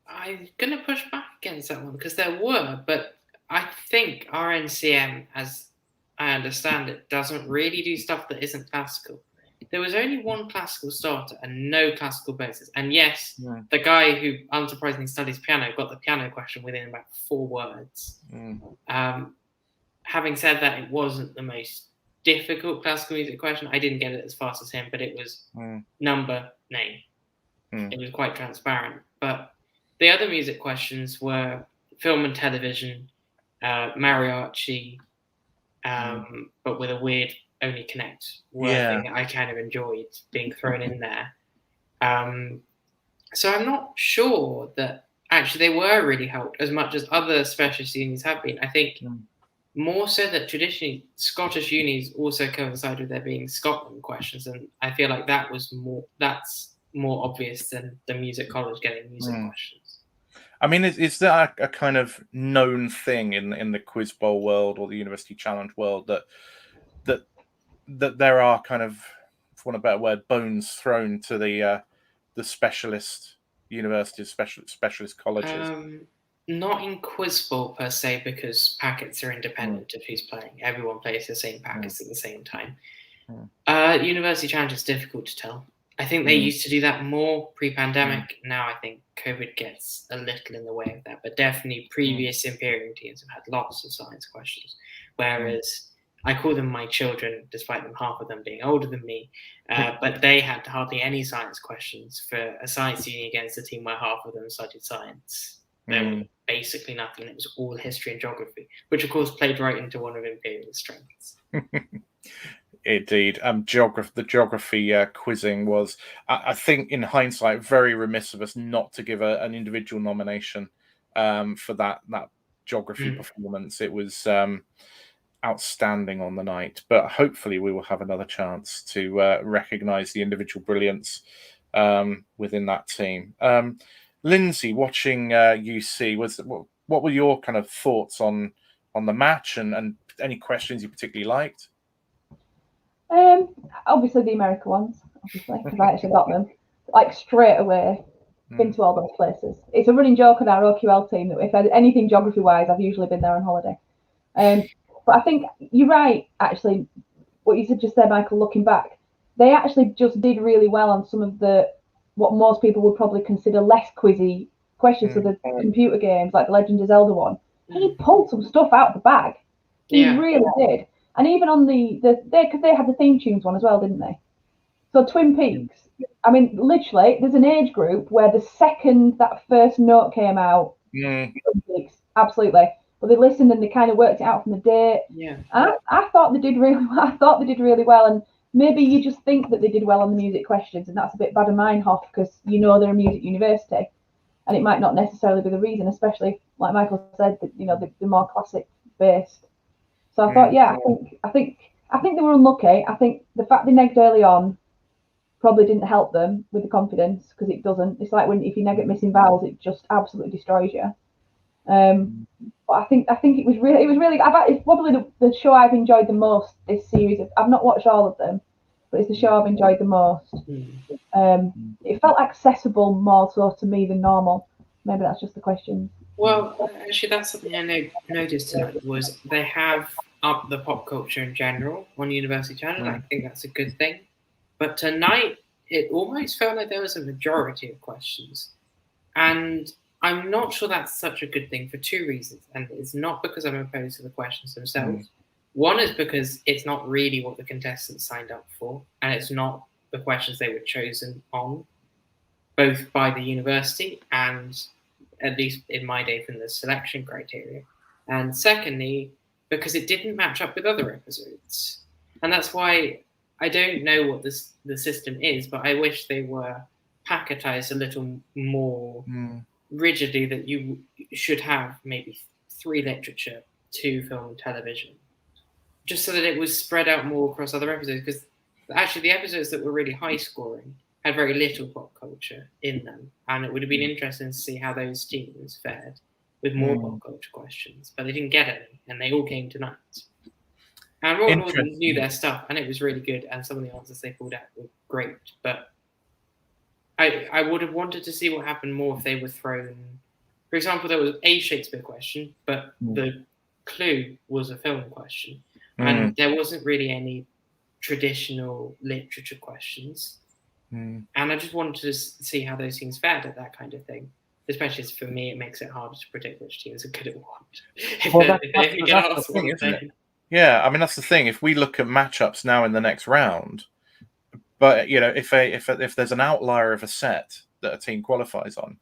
I'm going to push back against that one because there were, but I think RNCM, as I understand it, doesn't really do stuff that isn't classical. There was only one classical starter and no classical bases. And yes, the guy who unsurprisingly studies piano got the piano question within about 4 words. Having said that, it wasn't the most difficult classical music question. I didn't get it as fast as him, but it was number, name. It was quite transparent. But the other music questions were film and television, mariachi, but with a weird only connect word thing that I kind of enjoyed being thrown in there. So I'm not sure that actually they were really helped as much as other specialist unis have been. I think more so that traditionally Scottish unis also coincide with there being Scotland questions, and I feel like that's more obvious than the music college getting music questions. I mean, is that a kind of known thing in the Quiz Bowl world or the University Challenge world that there are kind of, for want of a better word, bones thrown to the specialist universities, specialist colleges? Not in Quiz Bowl per se, because packets are independent of who's playing. Everyone plays the same packets at the same time. University Challenge is difficult to tell. I think they used to do that more pre-pandemic. Now I think COVID gets a little in the way of that. But definitely previous Imperial teams have had lots of science questions. Whereas I call them my children, despite them half of them being older than me. But they had hardly any science questions for a science uni against a team where half of them studied science. There was basically nothing. It was all history and geography, which of course played right into one of Imperial's strengths. Indeed. The geography quizzing was, I think, in hindsight, very remiss of us not to give an individual nomination for that geography performance. It was outstanding on the night, but hopefully we will have another chance to recognise the individual brilliance within that team. Lindsay, watching UC, what were your kind of thoughts on the match and any questions you particularly liked? Obviously the America ones, because I actually got them like straight away. Been to all those places. It's a running joke on our OQL team that if anything geography wise, I've usually been there on holiday. But I think you're right, actually, what you said just there, Michael, looking back, they actually just did really well on some of what most people would probably consider less quizzy questions. So the computer games, like the Legend of Zelda one, he pulled some stuff out of the bag. He really did. And even on because they had the theme tunes one as well, didn't they? So Twin Peaks, I mean, literally, there's an age group where the second that first note came out, Twin Peaks, absolutely. But they listened and they kind of worked it out from the date. Yeah. And I thought they did really well. I thought they did really well. And maybe you just think that they did well on the music questions, and that's a bit bad of Meinhof because they're a music university, and it might not necessarily be the reason, especially like Michael said, that they're more classic based. So I thought, I think they were unlucky. I think the fact they negged early on probably didn't help them with the confidence, because it doesn't. It's like if you neg at missing vowels, it just absolutely destroys you. But I think it was really. It's probably the show I've enjoyed the most this series. I've not watched all of them, but it's the show I've enjoyed the most. It felt accessible more so to me than normal. Maybe that's just the question. Well, actually, that's something I noticed tonight, was they have upped the pop culture in general on University Channel. I think that's a good thing. But tonight, it almost felt like there was a majority of questions. And I'm not sure that's such a good thing for 2 reasons. And it's not because I'm opposed to the questions themselves. One is because it's not really what the contestants signed up for, and it's not the questions they were chosen on, both by the university and, at least in my day, from the selection criteria. And secondly, because it didn't match up with other episodes. And that's why I don't know what the system is, but I wish they were packetized a little more rigidly, that you should have maybe 3 literature, to film and television, just so that it was spread out more across other episodes. Because actually, the episodes that were really high scoring had very little pop culture in them, and it would have been interesting to see how those teams fared with more pop culture questions. But they didn't get any, and they all came tonight. And Royal Northern knew their stuff, and it was really good. And some of the answers they pulled out were great. But I would have wanted to see what happened more if they were thrown. For example, there was a Shakespeare question, but the clue was a film question, and there wasn't really any traditional literature questions. And I just wanted to see how those teams fared at that kind of thing. Especially for me, it makes it harder to predict which teams are good at what. If you get asked one thing. Yeah, I mean that's the thing. If we look at matchups now in the next round, but if there's an outlier of a set that a team qualifies on,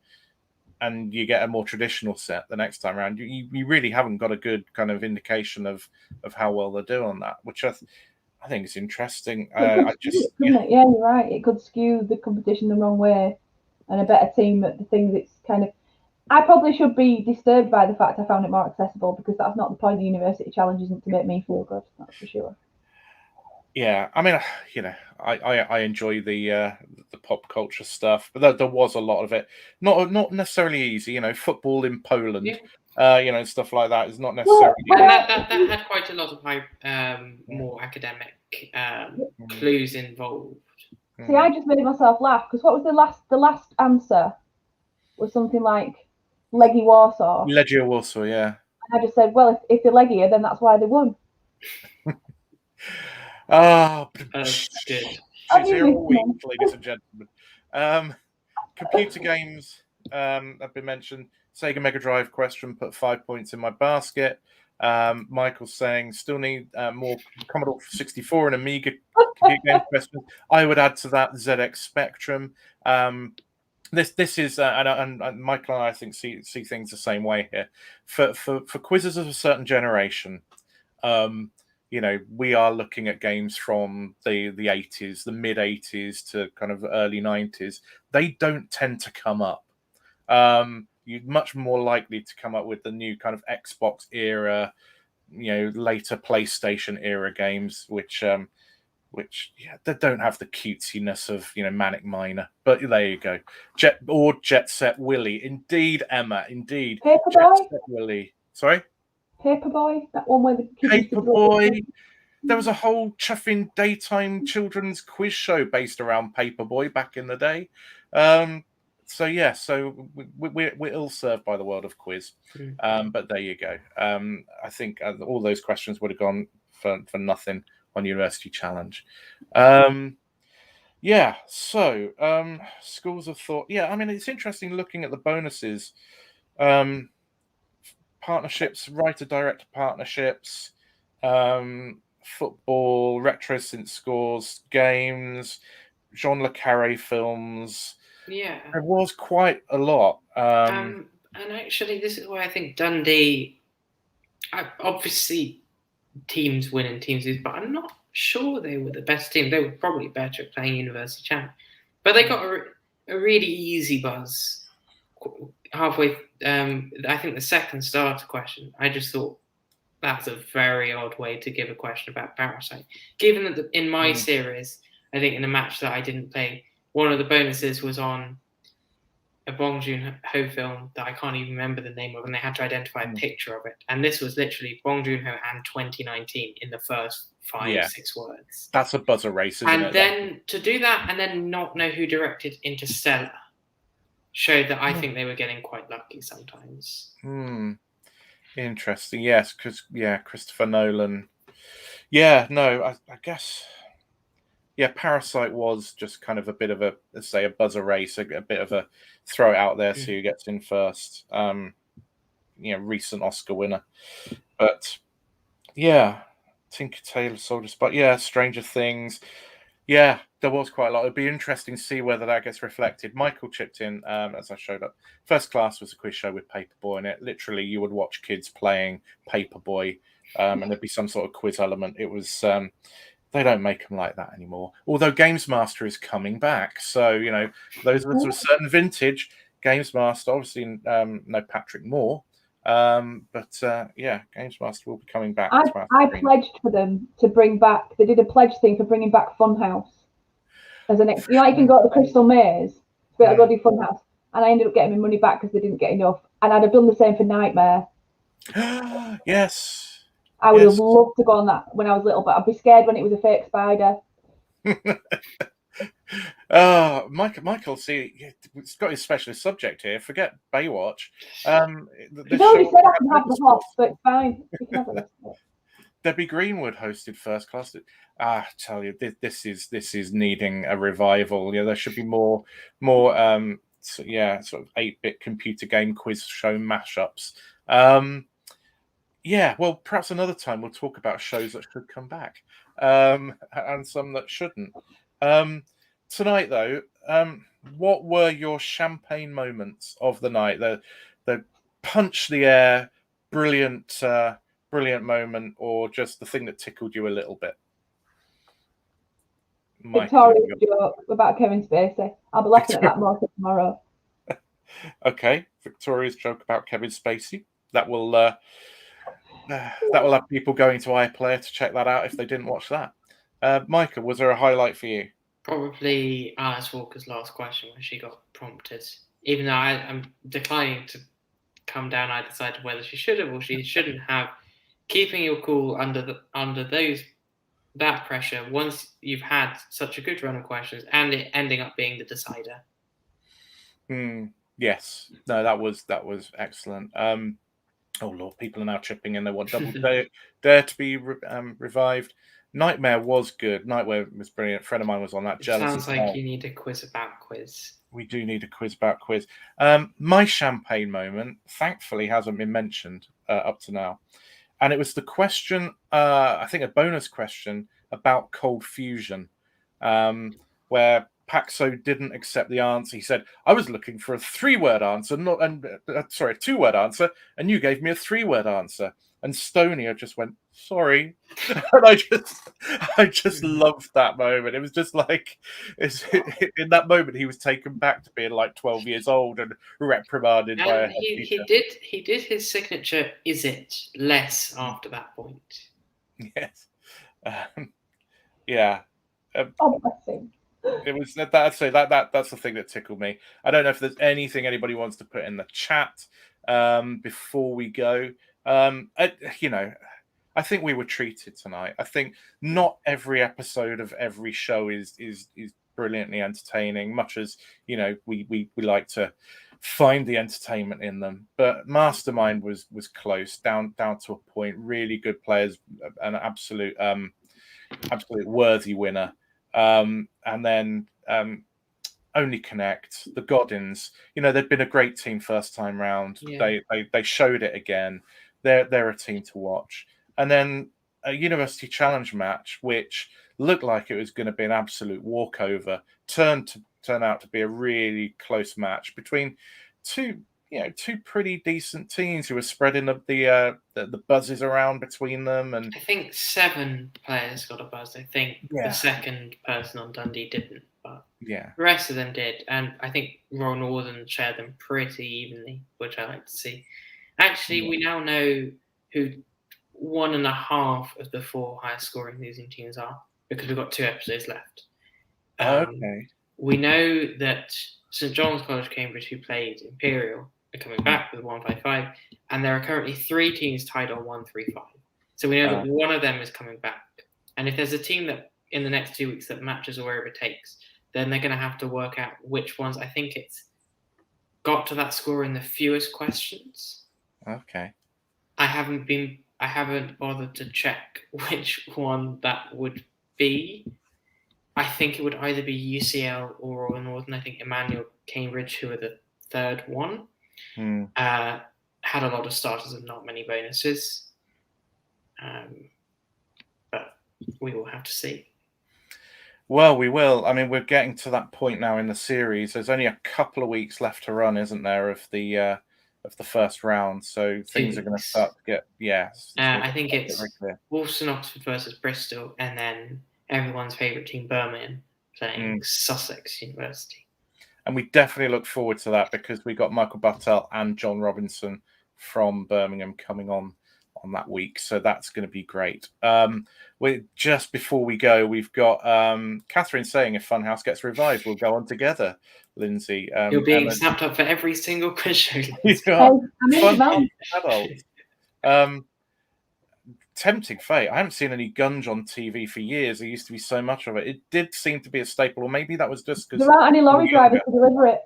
and you get a more traditional set the next time around, you really haven't got a good kind of indication of how well they do on that, which I think is interesting. Yeah, you're right. It could skew the competition the wrong way, and a better team at the things it's kind of. I probably should be disturbed by the fact I found it more accessible, because that's not the point of the university challenge, isn't to make me feel good. That's for sure. Yeah, I mean, I enjoy the pop culture stuff, but there was a lot of it. Not necessarily easy, football in Poland, stuff like that is not necessarily. That had quite a lot of more academic clues involved. See, I just made myself laugh, because what was the last answer was something like Leggy Warsaw. Legia Warsaw, yeah. And I just said, well, if they're Legia, then that's why they won. Good. She's here all week, ladies and gentlemen. Computer games have been mentioned. Sega Mega Drive question, put 5 points in my basket. Michael's saying still need more Commodore 64 and Amiga computer game questions. I would add to that ZX Spectrum. This is and Michael and I think see things the same way here. For quizzes of a certain generation, we are looking at games from the 80s, the mid 80s to kind of early 90s. They don't tend to come up. You're much more likely to come up with the new kind of Xbox era, later PlayStation era games, which they don't have the cutesiness of Manic Miner. But there you go, Jet Set Willy. Indeed, Emma. Indeed, Paperboy. Jet Set Willy. Sorry. Paperboy, that one where the Paperboy. There was a whole chuffing daytime children's quiz show based around Paperboy back in the day. So we're ill served by the world of quiz. But there you go. I think all those questions would have gone for nothing on University Challenge. Schools of thought. Yeah, I mean, it's interesting looking at the bonuses. Partnerships, writer-director partnerships, football, retro synth scores, games, Jean Le Carré films. Yeah. There was quite a lot. And actually, this is why I think Dundee, obviously teams win and teams lose, but I'm not sure they were the best team. They were probably better at playing University Challenge. But they got a really easy buzz halfway. I think the second starter question, I just thought that's a very odd way to give a question about Parasite. Given that in my series, I think in a match that I didn't play, one of the bonuses was on a Bong Joon-ho film that I can't even remember the name of, and they had to identify a picture of it. And this was literally Bong Joon-ho and 2019 in the first 5-6 words. That's a buzzer race, isn't it? And then to do that and then not know who directed Interstellar showed that I think they were getting quite lucky sometimes. Interesting. Yes, because Christopher Nolan. Yeah, no, I guess. Yeah, Parasite was just kind of a bit of a, let's say, a buzzer race, a bit of a throw it out there, see who gets in first. Recent Oscar winner. But yeah, Tinker Tailor Soldier Spy. Stranger Things. Yeah, there was quite a lot. It'd be interesting to see whether that gets reflected. Michael chipped in as I showed up. First Class was a quiz show with Paperboy in it. Literally, you would watch kids playing Paperboy, and there'd be some sort of quiz element. It was. They don't make them like that anymore. Although Games Master is coming back. So, those of us of a certain vintage, Games Master, obviously no Patrick Moore, Yeah, Games Master will be coming back. I pledged for them to bring back. They did a pledge thing for bringing back Funhouse as an. You know, you can go to the Crystal Maze, but I'll go do Funhouse, and I ended up getting my money back because they didn't get enough. And I'd have done the same for Nightmare. Yes. I would have loved to go on that when I was little, but I'd be scared when it was a fake spider. Michael, see, he's got his specialist subject here. Forget Baywatch. He's already said I can have the host, but it's fine. You can have the rest of it. Debbie Greenwood hosted First Class. I tell you, this is needing a revival. There should be more sort of 8-bit computer game quiz show mashups. Well, perhaps another time we'll talk about shows that should come back, and some that shouldn't. Tonight, though, what were your champagne moments of the night? The punch the air, brilliant moment, or just the thing that tickled you a little bit? Victoria's joke about Kevin Spacey. I'll be laughing at that more tomorrow. Okay, Victoria's joke about Kevin Spacey. That will have people going to iPlayer to check that out if they didn't watch that. Micah, was there a highlight for you? Probably Alice Walker's last question when she got prompted. Even though I'm declining to come down either side of whether she should have or she shouldn't have, keeping your cool under that pressure once you've had such a good run of questions and it ending up being the decider. Yes, no, that was excellent. Oh Lord, people are now chipping in. They want Double Dare to be revived. Nightmare was good. Nightmare was brilliant. A friend of mine was on that. It sounds like you need a quiz about quiz. We do need a quiz about quiz. My champagne moment, thankfully, hasn't been mentioned up to now. And it was the question, I think a bonus question about Cold Fusion, where Paxo didn't accept the answer. He said, I was looking for a 3-word answer, a 2-word answer, and you gave me a 3-word answer. And Stonia just went, sorry. And I just loved that moment. It was just like, in that moment, he was taken back to being like 12 years old and reprimanded by a teacher. He did his signature, is it, less after that point. Yes. Yeah. Oh, bless him. It was that's the thing that tickled me. I don't know if there's anything anybody wants to put in the chat before we go. I think we were treated tonight. I think not every episode of every show is brilliantly entertaining, much as we like to find the entertainment in them. But Mastermind was close, down to a point. Really good players, an absolute worthy winner. And then Only Connect, the Godins. They'd been a great team first time round. Yeah. They showed it again. They're a team to watch. And then a University Challenge match, which looked like it was going to be an absolute walkover, turned out to be a really close match between two pretty decent teams who were spreading the buzzes around between them. And I think 7 players got a buzz. I think the second person on Dundee didn't, but the rest of them did. And I think Royal Northern shared them pretty evenly, which I like to see. Actually, we now know who 1.5 of the 4 highest scoring losing teams are, because we've got 2 episodes left. Okay. We know that St John's College, Cambridge, who played Imperial, are coming back with 155, and there are currently 3 teams tied on 135. So we know that one of them is coming back. And if there's a team that in the next 2 weeks that matches or wherever it takes, then they're going to have to work out which ones. I think it's got to that score in the fewest questions. Okay. I haven't bothered to check which one that would be. I think it would either be UCL or Royal Northern. I think Emmanuel, Cambridge, who are the third one, had a lot of starters and not many bonuses. But we will have to see. Well, we will. I mean, we're getting to that point now in the series. There's only a couple of weeks left to run, isn't there, of the first round? So things are going to start to get I think it's Wolfson Oxford versus Bristol, and then everyone's favourite team, Birmingham, playing Sussex University. And we definitely look forward to that because we got Michael Bartel and John Robinson from Birmingham coming on that week, so that's going to be great. We just before we go, we've got Catherine saying if Funhouse gets revived, we'll go on together. Lindsay, You're being snapped up for every single quiz show. Funhouse adult. Tempting fate. I haven't seen any gunge on TV for years. There used to be so much of it. It did seem to be a staple, or maybe that was just because there aren't any lorry drivers to deliver it.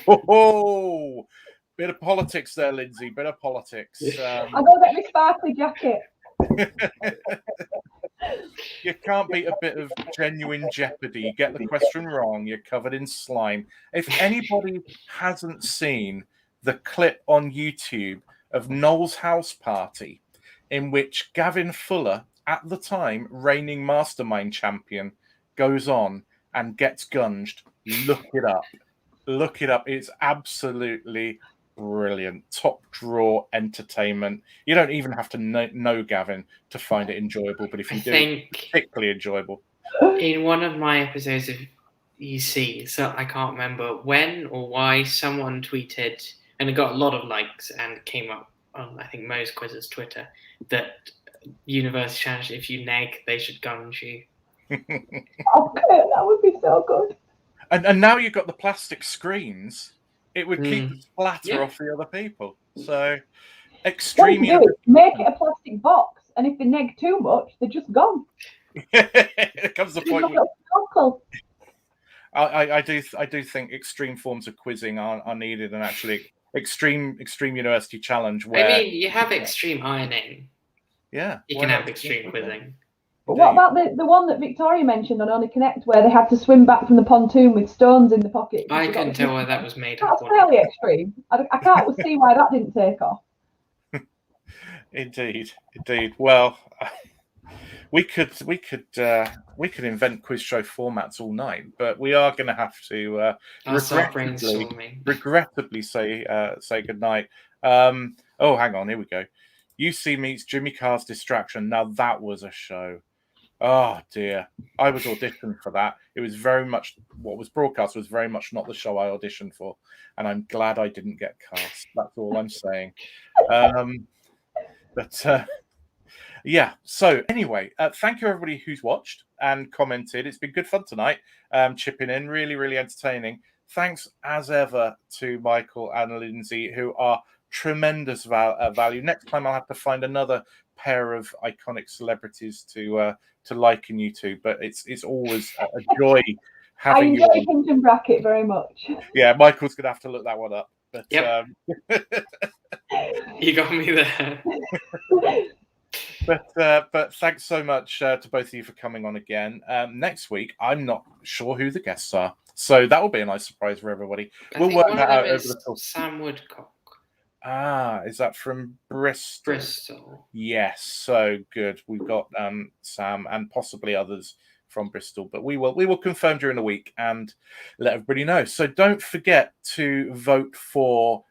Oh, bit of politics there, Lindsay. Bit of politics. I'll go get my sparkly jacket. You can't beat a bit of genuine jeopardy. You get the question wrong, you're covered in slime. If anybody hasn't seen the clip on YouTube of Noel's house party, in which Gavin Fuller, at the time reigning Mastermind champion, goes on and gets gunged, look it up. Look it up. It's absolutely brilliant. Top drawer entertainment. You don't even have to know Gavin to find it enjoyable, but if you do, it's particularly enjoyable. In one of my episodes of UC, so I can't remember when or why, someone tweeted, and it got a lot of likes and came up on, I think, Mo's Quiz's Twitter, that University Challenge, if you neg, they should gunge you. Okay, that would be so good. And now you've got the plastic screens, it would keep the splatter off the other people. So, extremely. What you do is make it a plastic box, and if they neg too much, they're just gone. It comes the point. Where... I do think extreme forms of quizzing are needed, and actually extreme university challenge. Where I mean, you have extreme ironing. Yeah, you can have extreme quizzing. But what about the one that Victoria mentioned on Only Connect, where they had to swim back from the pontoon with stones in the pocket? I couldn't tell why that was made up. That's fairly extreme. I can't see why that didn't take off. Indeed. Well, we could invent quiz show formats all night, but we are going to have to regrettably say goodnight. Oh, hang on, here we go. UC meets Jimmy Carr's Distraction. Now that was a show. Oh dear, I was auditioned for that. It was very much what was broadcast was very much not the show I auditioned for, and I'm glad I didn't get cast. That's all I'm saying. Yeah. So anyway, thank you everybody who's watched and commented. It's been good fun tonight. Chipping in, really, really entertaining. Thanks as ever to Michael and Lindsay, who are tremendous value. Next time I'll have to find another pair of iconic celebrities to liken you to, but it's always a joy having you. I enjoy Kingdom Bracket very much. Yeah, Michael's gonna have to look that one up. But yep. You got me there. But thanks so much to both of you for coming on again. Next week, I'm not sure who the guests are, so that will be a nice surprise for everybody. We'll work that out over the talk. Sam Woodcock. Ah, is that from Bristol? Bristol. Yes, so good. We've got Sam and possibly others from Bristol, but we will confirm during the week and let everybody know. So don't forget to vote for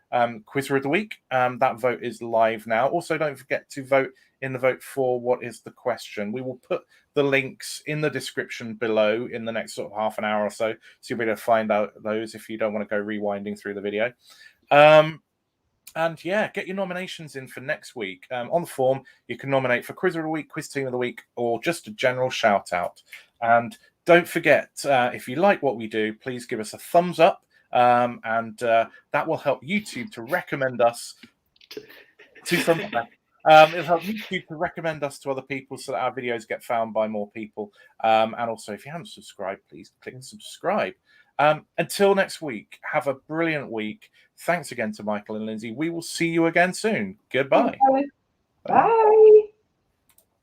Quizzer of the Week. That vote is live now. Also, don't forget to vote in the vote for what is the question. We will put the links in the description below in the next sort of half an hour or so you'll be able to find out those if you don't want to go rewinding through the video. And yeah, get your nominations in for next week. On the form, you can nominate for Quizzer of the Week, Quiz Team of the Week, or just a general shout out. And don't forget, if you like what we do, please give us a thumbs up. And that will help YouTube to recommend us to something. It'll help YouTube to recommend us to other people so that our videos get found by more people. And also, if you haven't subscribed, please click subscribe. Until next week, have a brilliant week. Thanks again to Michael and Lindsay. We will see you again soon. Goodbye. Bye.